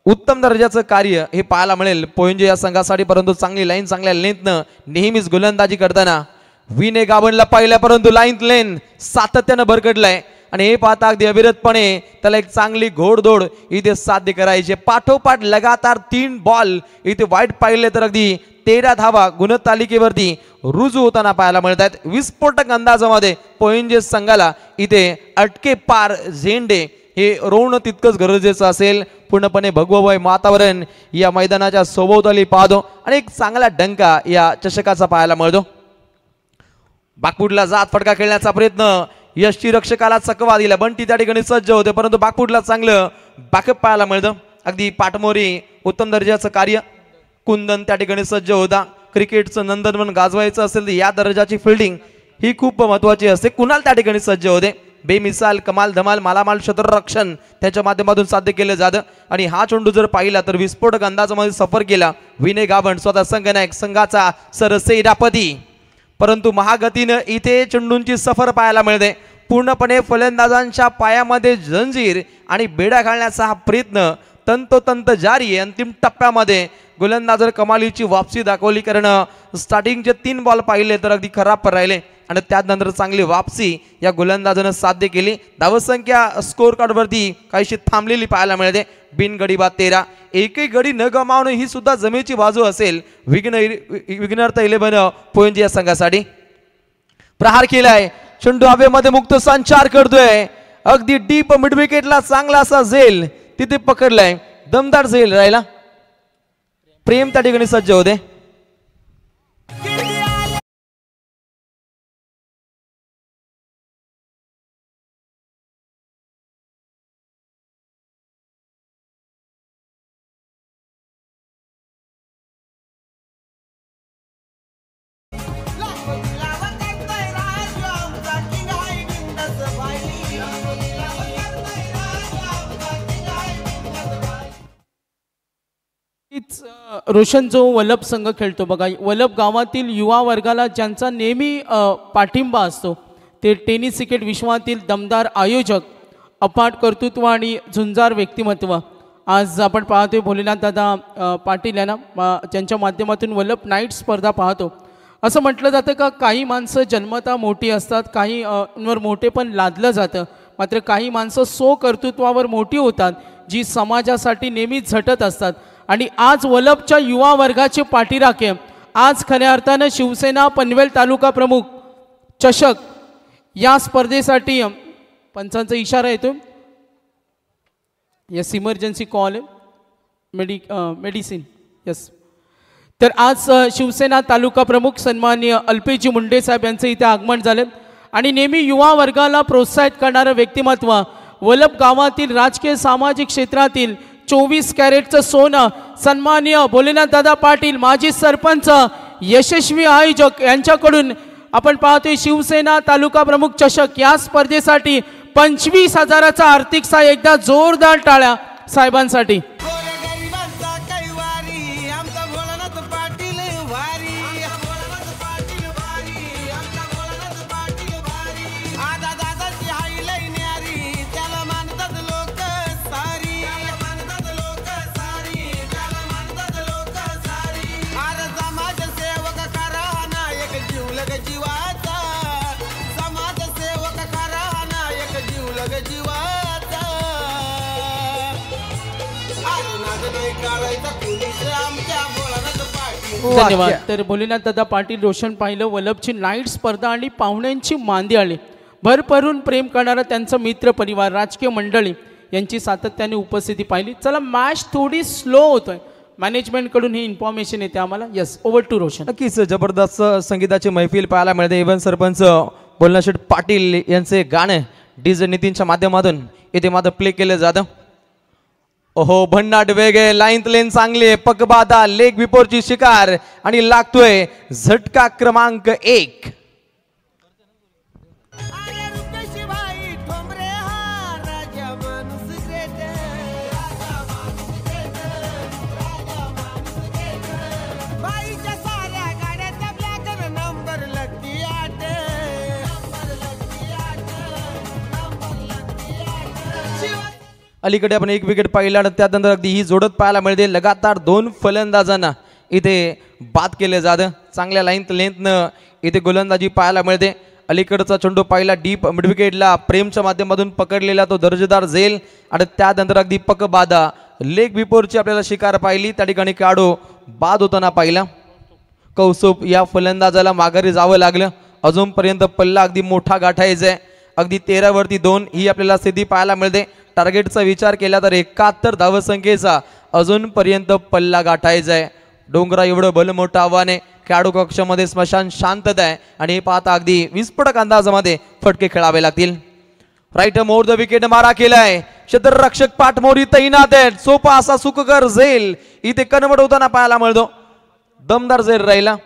उत्तम दर्जाचं कार्य हे पाहायला मिळेल पोयंजे या संघासाठी परंतु चांगली लाईन चांगल्या लेंथनं नेहमीच गोलंदाजी करताना विनय गावणला पाहिलं परंतु लाईन लेन सातत्यानं भरकटलाय आणि हे पाहता अगदी अविरतपणे त्याला एक चांगली घोडदौड इथे साध्य करायचे. पाठोपाठ लगातार 3 बॉल इथे वाईट पाहिले तर अगदी 13 धावा गुणतालिकेवरती रुजू होताना पाहायला मिळतात. विस्फोटक अंदाजामध्ये पोयंजे संघाला इथे अटके पार झेंडे हे रोवणं तितकंच गरजेचं असेल. पूर्णपणे भगवमय वातावरण या मैदानाच्या सभोवताली पाहतो आणि एक चांगला डंका या चषकाचा पाहायला मिळतो. बागपुटला जात फटका खेळण्याचा प्रयत्न यष्टी रक्षकाला चकवा दिला. बंटी त्या ठिकाणी सज्ज होते परंतु बागपुटला चांगलं बॅकअप पाहायला मिळतं. अगदी पाठमोरी उत्तम दर्जाचं कार्य. कुंदन त्या ठिकाणी सज्ज होता. क्रिकेटचं नंदनवन गाजवायचं असेल तर या दर्जाची फिल्डिंग ही खूप महत्वाची असते. कुणाल त्या ठिकाणी सज्ज होते. बेमिसाल कमाल धमाल मालामाल क्षेत्ररक्षण त्याच्या माध्यमातून साध्य केलं जातं आणि हा चेंडू जर पाहिला तर विस्फोटक अंदाजामध्ये सफर केला विनय गावण स्वतः संघनायक संघाचा सरसेनापती. परंतु महागतीनं इथे चेंडूंची सफर पाहायला मिळते. पूर्णपणे फलंदाजांच्या पायामध्ये जंजीर आणि बेडा घालण्याचा हा प्रयत्न तंतोतंत जारी आहे. अंतिम टप्प्यामध्ये गोलंदाजर कमालीची वापसी दाखवली कारण स्टार्टिंगचे 3 बॉल पाहिले तर अगदी खराब राहिले आणि त्यानंतर चांगली वापसी या गोलंदाजानं साध्य केली. धावसंख्या स्कोर कार्डवरती काहीशी थांबलेली पाहायला मिळते. बिनगडी बाद 13. एकही गडी न गमावणं ही सुद्धा जमेची बाजू असेल विघ्नहर्ता 11 पोयंजे या संघासाठी. प्रहार केलाय. चेंडू हवेमध्ये मुक्त संचार करतोय. अगदी डीप मिड विकेटला चांगला असा झेल तिथे पकडलाय. दमदार झेल राहिला. प्रेम त्या ठिकाणी सज्ज होते. रोशन जो वल्लभ संघ खेळतो बघा, वल्लभ गावातील युवा वर्गाला ज्यांचा नेहमी पाठिंबा असतो ते टेनिस क्रिकेट विश्वातील दमदार आयोजक, अफाट कर्तृत्व आणि झुंजार व्यक्तिमत्व. आज आपण पाहतोय भोलेनाथ दादा पाटील यांना त्यांच्या माध्यमातून वल्लभ नाईट स्पर्धा पाहतो. असं म्हटलं जातं का काही माणसं जन्मतः मोठी असतात, काही वर मोठे पण लादलं जातं, मात्र काही माणसं कर्तृत्वावर मोठी होतात जी समाजासाठी नेहमी झटत असतात. आणि आज वल्लभच्या युवा वर्गाचे पाठीराखे आज खऱ्या अर्थानं शिवसेना पनवेल तालुका प्रमुख चषक या स्पर्धेसाठी पंचांचा इशारा येतो. यस, इमर्जन्सी कॉल आहे, मेडिसिन. यस, तर आज शिवसेना तालुका प्रमुख सन्माननीय अल्पेजी मुंडे साहेब यांचं इथे आगमन झालं आणि नेहमी युवा वर्गाला प्रोत्साहित करणारं व्यक्तिमत्व, वल्लभ गावातील राजकीय सामाजिक क्षेत्रातील 24 कॅरेटचं सोनं सन्माननीय भोलेनाथ दादा पाटील माजी सरपंच, यशस्वी आयोजक यांच्याकडून आपण पाहतोय शिवसेना तालुका प्रमुख चषक या स्पर्धेसाठी 25,000चा आर्थिक सहाय्य. एकदा जोरदार टाळ्या साहेबांसाठी. गोरगरिबांचा कैवारी आमचा भोलानाथ पाटील वारी, भोलानाथ पाटील वारी, आमचा भोलानाथ पाटील वारी. आदा दादाची हाई लई न्यारी, त्याला मानतात लोक सारी, त्याला मानतात लोक सारी, त्याला मानतात लोक सारी. अरे समाजसेवक करा नायक जीवलग जीवाचा, समाजसेवक करा नायक जीवलग जीवाचा. धन्यवाद. तर भोलेनाथ दादा पाटील रोशन पाहिलं वल्लभची नाईट स्पर्धा आणि पाहुण्यांची मांदी आली. भरभरून प्रेम करणारा त्यांचा मित्र परिवार, राजकीय मंडळी यांची सातत्याने उपस्थिती पाहिली. चला, मॅच थोडी स्लो होतोय, मॅनेजमेंटकडून ही इन्फॉर्मेशन येते आम्हाला. Yes, over to Roshan. नक्कीच जबरदस्त संगीताची मैफिल पाहायला मिळते. इव्हन सरपंच भोलेनाथ पाटील यांचे गाणं डीजे नितीनच्या माध्यमातून इथे मात्र प्ले केलं जातं. ओहो, भन्नाट वेगे, लाईन लेन चांगले, पकबादा लेग बिपोरची शिकार आणि लागतोय झटका क्रमांक 1. अलीकडे आपण एक विकेट पाहिला, त्यानंतर अगदी ही जोडत पाहायला मिळते. लगातार 2 फलंदाजांना इथे बाद केले जातं. चांगल्या लेंथनं इथे गोलंदाजी पाहायला मिळते. अलीकडचा चेंडू पाहिला डीप मिड विकेटला प्रेमच्या माध्यमातून पकडलेला तो दर्जेदार झेल आणि त्यानंतर अगदी पकबादा लेग बिपोरची आपल्याला शिकार पाहिली. त्या ठिकाणी काढो बाद होताना पाहिला. कौस्तुभ या फलंदाजाला माघारी जावं लागलं. अजूनपर्यंत पल्ला अगदी मोठा गाठायचा आहे. अगदी 13 वरती 2 ही आपल्याला स्थिती पाहायला मिळते. टार्गेटचा विचार केला तर 71 धावसंख्येचा अजूनपर्यंत पल्ला गाठायचा आहे. डोंगरा एवढं भलं मोठं आव्हान आहे. खेळाडू कक्षामध्ये स्मशान शांतता आहे आणि हे पाहता अगदी विस्फोटक अंदाजामध्ये फटके खेळावे लागतील. राईट मोर द विकेट मारा केलाय. क्षेत्ररक्षक पाठमोरी तैनात आहेत. सोपा असा सुखकर झेल इथे कन्वर्ट होताना पाहायला मिळतो. दमदार झेल राहिला.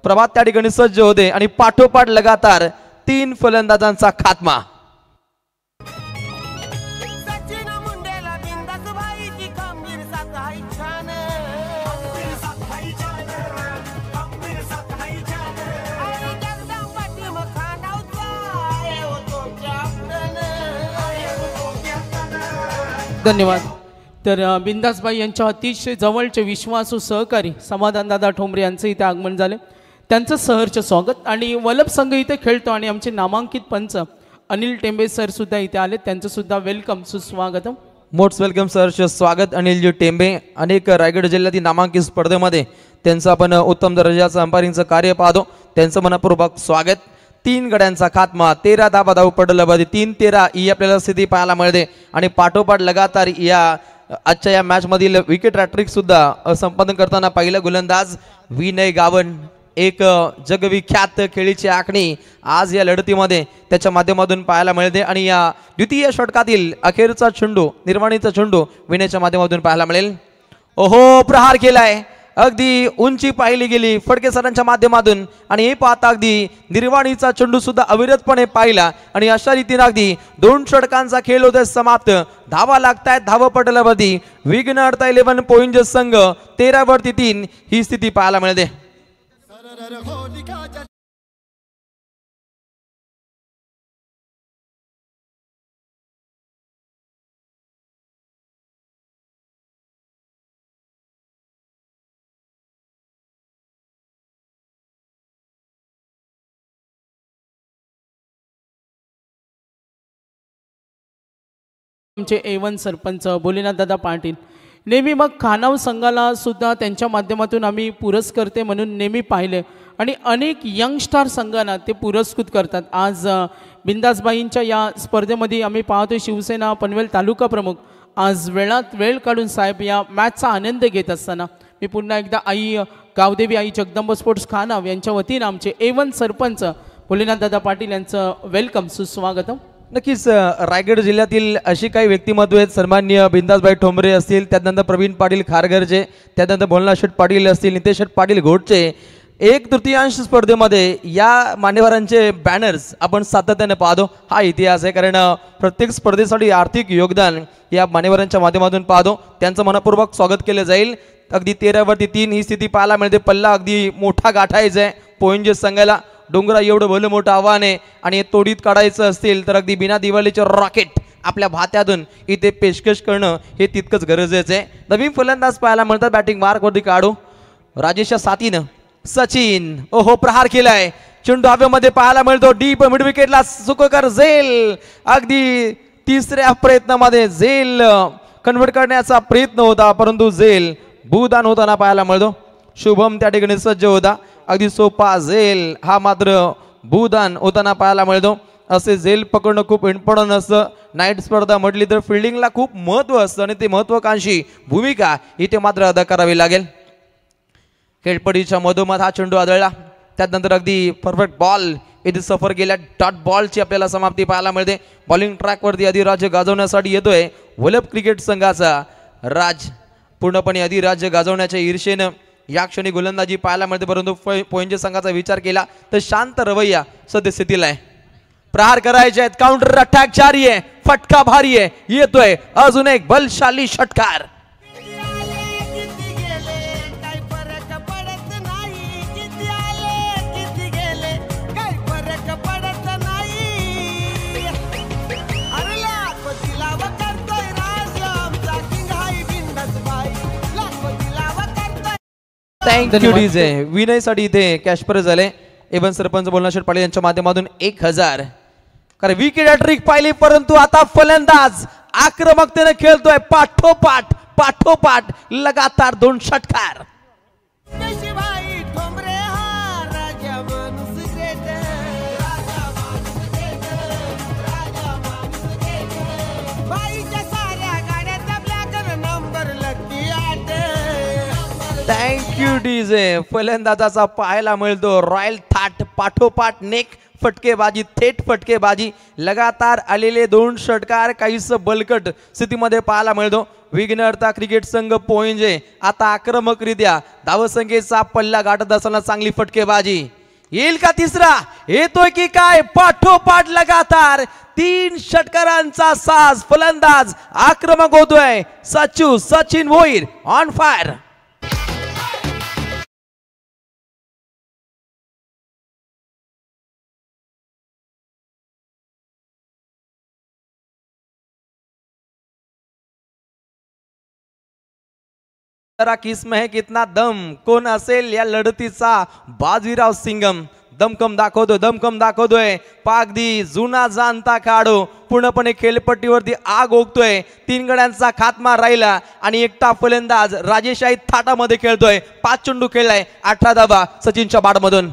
प्रभात त्या ठिकाणी सज्ज होते आणि पाठोपाठ लगातार 3 फलंदाजांचा खात्मा. धन्यवाद. तर बिंदासबाई यांच्या अतिशय जवळचे विश्वासू सहकारी समाधानदादा ठोंबरे यांचं इथे आगमन झाले. त्यांचं सहर्ष स्वागत. आणि वल्लभ संघ इथे खेळतो आणि आमचे नामांकित पंच अनिल टेंबे सर सुद्धा इथे आले. त्यांचं सुद्धा वेलकम, सुस्वागतम. मोस्ट वेलकम सहर्ष स्वागत अनिलजी टेंबे. अनेक रायगड जिल्ह्यातील नामांकित स्पर्धेमध्ये त्यांचं आपण उत्तम दर्जाचं अंपायरिंगचं कार्य पाहतो. त्यांचं मनपूर्वक स्वागत. 3 गड्यांचा खात्मा, 13 धाबा धाव पडलं बघ. 3-13 ही आपल्याला स्थिती पाहायला मिळते. आणि पाठोपाठ लगातार या आजच्या या मॅच मधील विकेट हॅट्रिक सुद्धा संपादन करताना पाहिलं गोलंदाज विनय गावन. एक जगविख्यात खेळीची आखणी आज या लढतीमध्ये त्याच्या माध्यमातून पाहायला मिळते. आणि या द्वितीय षटकातील अखेरचा चेंडू, निर्वाणीचा चेंडू विनयच्या माध्यमातून पाहायला मिळेल. ओहो, प्रहार केलाय अगदी उंची पाहिली गेली फडके सरांच्या माध्यमातून आणि हे पाहता अगदी निर्वाणीचा चेंडू सुद्धा अविरतपणे पाहिला आणि अशा रीतीने अगदी 2 षटकांचा खेळ होतोय समाप्त. धावा लागतायत धावपटलावरती. विघ्नहर्ता 11 पॉइंट संघ 13 वरती 3 ही स्थिती पाहायला मिळते. आमचे A1 सरपंच भोलेनाथ दादा पाटील नेहमी मग खानाव संघाला सुद्धा त्यांच्या माध्यमातून आम्ही पुरस्कर्ते म्हणून नेहमी पाहिले आणि अनेक यंगस्टार संघांना ते पुरस्कृत करतात. आज बिंदासबाईंच्या या स्पर्धेमध्ये आम्ही पाहतो शिवसेना पनवेल तालुका प्रमुख आज वेळात वेळ काढून साहेब या मॅचचा आनंद घेत असताना मी पुन्हा एकदा आई गावदेवी आई जगदंब स्पोर्ट्स खानाव यांच्या वतीनं आमचे A1 सरपंच भोलेनाथ दादा पाटील यांचं वेलकम सुस्वागतम. नक्कीच रायगड जिल्ह्यातील अशी काही व्यक्तिमत्व आहेत सन्माननीय बिंदासबाई ठोंबरे असतील, त्यानंतर प्रवीण पाटील खारघरचे, त्यानंतर भोलनाथ शेठ पाटील असतील, नितेश शेठ पाटील घोटचे. 1/3 स्पर्धेमध्ये या मान्यवरांचे बॅनर्स आपण सातत्याने पाहतो. हा इतिहास आहे कारण प्रत्येक स्पर्धेसाठी आर्थिक योगदान या मान्यवरांच्या माध्यमातून पाहतो. त्यांचं मनपूर्वक स्वागत केलं जाईल. अगदी 13 वरती 3 ही स्थिती पाहायला मिळते. पल्ला अगदी मोठा गाठायचा आहे पोइंजे संघाला. डोंगरा एवढं भलं मोठं आव्हान आहे आणि तोडीत काढायचं असतील तर अगदी बिना दिवाळीचे रॉकेट आपल्या भात्यातून इथे पेशकश करणं हे तितकंच गरजेचं आहे. नवीन फलंदाज पाहायला म्हणतात बॅटिंग मार्कवरती काढू. राजेशच्या साथीनं सचिन ओहो प्रहार केलाय. चेंडू हवेमध्ये पाहायला मिळतो. डीप मिड विकेटला सुखकर झेल. अगदी तिसऱ्या प्रयत्नामध्ये झेल कन्वर्ट करण्याचा प्रयत्न होता परंतु झेल भूदान होताना पाहायला मिळतो. शुभम त्या ठिकाणी सज्ज होता. अगदी सोपा झेल हा मात्र भूदान होताना पाहायला मिळतो. असे झेल पकडणं खूप इम्पॉर्टंट असतं. नाईट स्पर्धा म्हटली तर फिल्डिंगला खूप महत्त्व असतं आणि ते महत्त्वाकांक्षी भूमिका इथे मात्र अदा करावी लागेल. खेळपडीच्या मधोमध हा चेंडू आदळला. त्यानंतर अगदी परफेक्ट बॉल इथे सफर केल्या. डॉट बॉलची आपल्याला समाप्ती पाहायला मिळते. बॉलिंग ट्रॅकवरती अधिराज्य गाजवण्यासाठी येतोय वल्लभ क्रिकेट संघाचा राज. पूर्णपणे अधिराज्य गाजवण्याच्या ईर्षेनं या क्षणी गोलंदाजी पाहायला मिळते परंतु पोइंजे संघाचा विचार केला तर शांत रवैया सद्यस्थितीला आहे. प्रहार करायचे आहेत. काउंटर अटॅक जारी आहे. फटका भारी आहे. येतोय अजून एक बलशाली षटकार. Thank you DJ. विनयसाठी इथे कॅश प्राइज झाले. एवन सरपंच भोलेनाथ शेठ पाटील यांच्या माध्यमातून 1000. कारण विकेट हॅट्रिक पाहिली परंतु आता फलंदाज आक्रमकतेने खेळतोय. पाठोपाठ लगातार 2 षटकार. Thank you DJ. फलंदाजाचा पाहायला मिळतो रॉयल थाट पाठोपाठ नेक फटकेबाजी थेट फटकेबाजी लगातार आलेले 2 षटकार काहीस बलकट स्थितीमध्ये पाहायला मिळतो. विघ्नहर्ता क्रिकेट संघ पोइंजे आता आक्रमकरित्या धावसंख्येचा पल्ला गाठत असताना चांगली फटकेबाजी येईल का? तिसरा येतोय की काय? पाठोपाठ लगातार 3 षटकारांचा साज. फलंदाज आक्रमक होतोय. Sachin Bhoir on fire. जरा किस्म है कितना दम. कोण असेल या लढतीचा बाजीराव सिंगम. दमकम दाखवतोय. पागदी जुना जाणता खेळाडू पूर्णपणे खेळपट्टीवरती आग ओकतोय. 3 गड्यांचा खात्मा राहिला आणि एकटा फलंदाज राजेशाही थाटामध्ये खेळतोय. 5 चेंडू खेळलाय. 18 धावा सचिनच्या बॅटमधून.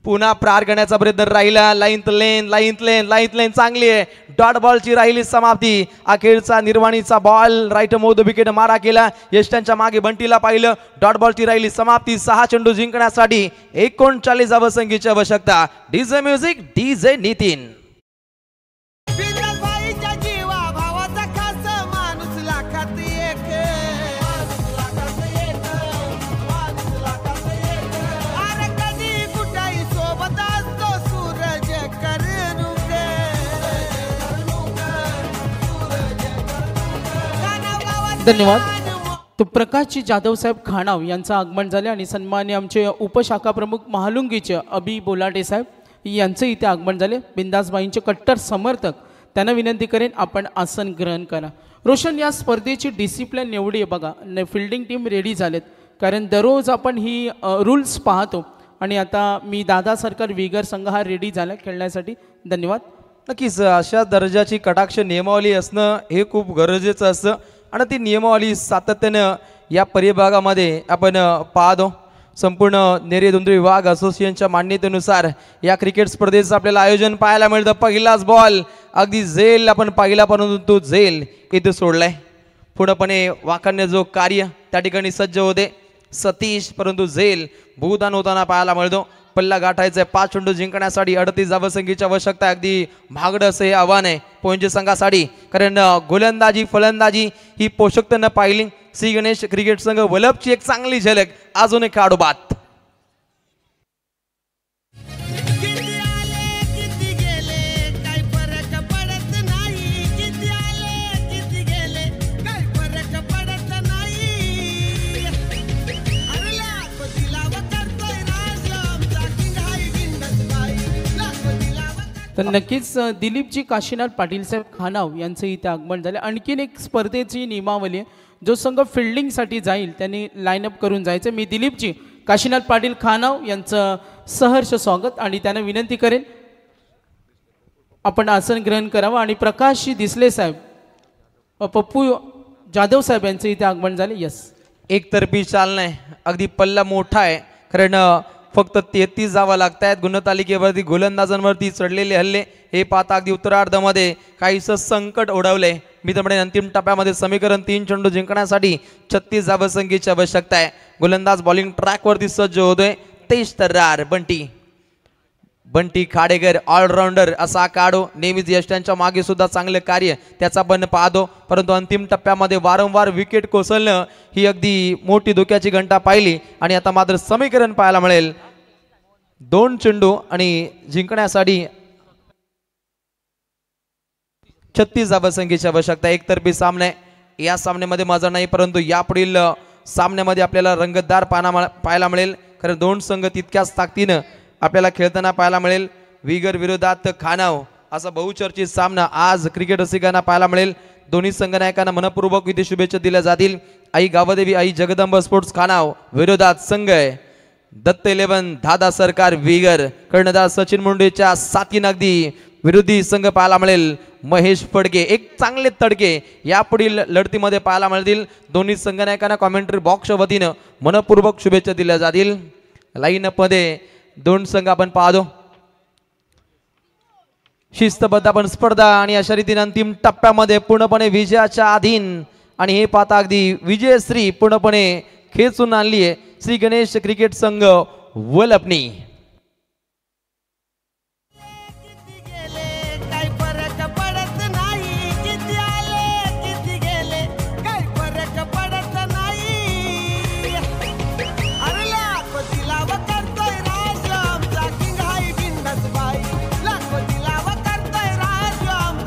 पुन्हा प्रहार करण्याचा प्रयत्न राहिला. लाईन लेन चांगली आहे. डॉट बॉलची राहिली समाप्ती. अखेरचा निर्वाणीचा बॉल राईट मोद विकेट मारा केला. यष्टांच्या मागे बंटीला पाहिलं. डॉट बॉलची राहिली समाप्ती. 6 चेंडू जिंकण्यासाठी 39 धावसंख्येची आवश्यकता. DJ music DJ Nitin. धन्यवाद. तो प्रकाशजी जाधव साहेब खाणाव यांचं आगमन झाले आणि सन्मान्य आमचे उपशाखा प्रमुख महालुंगीचे अभि बोलाटे साहेब यांचं इथे आगमन झाले. बिंदासबाईंचे कट्टर समर्थक त्यांना विनंती करेन आपण आसन ग्रहण करा. रोशन, या स्पर्धेची डिसिप्लिन एवढी आहे बघा, फिल्डिंग टीम रेडी झालेत कारण दररोज आपण ही रूल्स पाहतो आणि आता मी दादा सरकार विगर संघ हा रेडी झाला खेळण्यासाठी. धन्यवाद. नक्कीच अशा दर्जाची कटाक्ष नियमावली असणं हे खूप गरजेचं असतं आणि ती नियमावली सातत्यानं या परिभागामध्ये आपण पाहतो. संपूर्ण नेरे धुंद्री विभाग असोसिएशनच्या मान्यतेनुसार या क्रिकेट स्पर्धेचं आपल्याला आयोजन पाहायला मिळतं. पहिलाच बॉल अगदी झेल आपण पाहिला, परंतु तो झेल इथे सोडलाय. पूर्णपणे वाखाणणे जो कार्य त्या ठिकाणी सज्ज होते सतीश, परंतु झेल भूदान होताना पाहायला मिळतो. पल्ला गाठायचा आहे 5 चेंडू जिंकण्यासाठी 38 धावसंख्येची आवश्यकता. अगदी महागडं असं हे आव्हान आहे पोहंजे संघासाठी, कारण गोलंदाजी फलंदाजी ही पोषक न पाहिली. श्री गणेश क्रिकेट संघ वलभची एक चांगली झलक अजून एक खेळाडू बाद. किती आले किती गेले काही फरक पडत नाही. किती आले किती गेले काही फरक पडत नाही. अरे लाखो दिलाव करतोय राज आमचा किंग हाय बिंदासबाई. लाखो दिलाव तर नक्कीच दिलीपजी काशीनाथ पाटील साहेब खानाव यांचं इथे आगमन झाले. आणखीन एक स्पर्धेची नियमावली आहे, जो संघ फिल्डिंगसाठी जाईल त्यांनी लाईनअप करून जायचं. मी दिलीपजी काशीनाथ पाटील खानाव यांचं सहर्ष स्वागत आणि त्यांना विनंती करेन आपण आसन ग्रहण करावं. आणि प्रकाशजी दिसले साहेब पप्पू जाधव साहेब यांचं इथे आगमन झाले. यस, एकतर्फी चालना आहे, अगदी पल्ला मोठा आहे कारण फक्त 33 धावा लागत आहेत. गुणतालिकेवरती गोलंदाजांवरती चढलेले हल्ले हे पाहता अगदी उत्तरार्धामध्ये काहीसं संकट ओढवलंय. मी तर म्हणेन अंतिम टप्प्यामध्ये समीकरण 3 चेंडू जिंकण्यासाठी 36 धावसंख्येची आवश्यकता आहे. गोलंदाज बॉलिंग ट्रॅकवरती सज्ज होतोय. तेज तर्रार बंटी खाडेकर ऑलराऊंडर असा काढो. नेहमीच यष्टांच्या मागे सुद्धा चांगलं कार्य त्याचा पण पाहतो, परंतु अंतिम टप्प्यामध्ये वारंवार विकेट कोसळणं ही अगदी मोठी धोक्याची घंटा पाहिली. आणि आता मात्र समीकरण पाहायला मिळेल 2 चेंडू आणि जिंकण्यासाठी 36 धावसंख्येची आवश्यकता. एकतर्फी सामना या सामन्यामध्ये मजा नाही, परंतु यापुढील सामन्यामध्ये आपल्याला रंगतदार पाहायला मिळेल कारण 2 संघ तितक्याच ताकदीनं आपल्याला खेळताना पाहायला मिळेल. विगर विरोधात खानाव असा बहुचर्चित सामना आज क्रिकेट रसिकांना पाहायला मिळेल. दोन्ही संघनायकांना मनपूर्वक विधी शुभेच्छा दिल्या जातील. आई गावदेवी आई जगदंब स्पोर्ट्स खानाव विरोधात संघ आहे दत्त 11 दादा सरकार विगर. कर्णधार सचिन मुंडेच्या साथीनं अगदी विरोधी संघ पाहायला मिळेल. महेश फडके एक चांगले तडके यापुढील लढतीमध्ये पाहायला मिळतील. दोन्ही संघनायकांना कॉमेंट्री बॉक्सच्या वतीनं मनपूर्वक शुभेच्छा दिल्या जातील. लाईनअप मध्ये 2 संघ आपण पाहतो. शिस्तबद्ध आपण स्पर्धा आणि अशा रीतीने अंतिम टप्प्यामध्ये पूर्णपणे विजयाच्या अधीन आणि हे पाहता अगदी विजयश्री पूर्णपणे खेचून आणली आहे श्री गणेश क्रिकेट संघ वलपणी.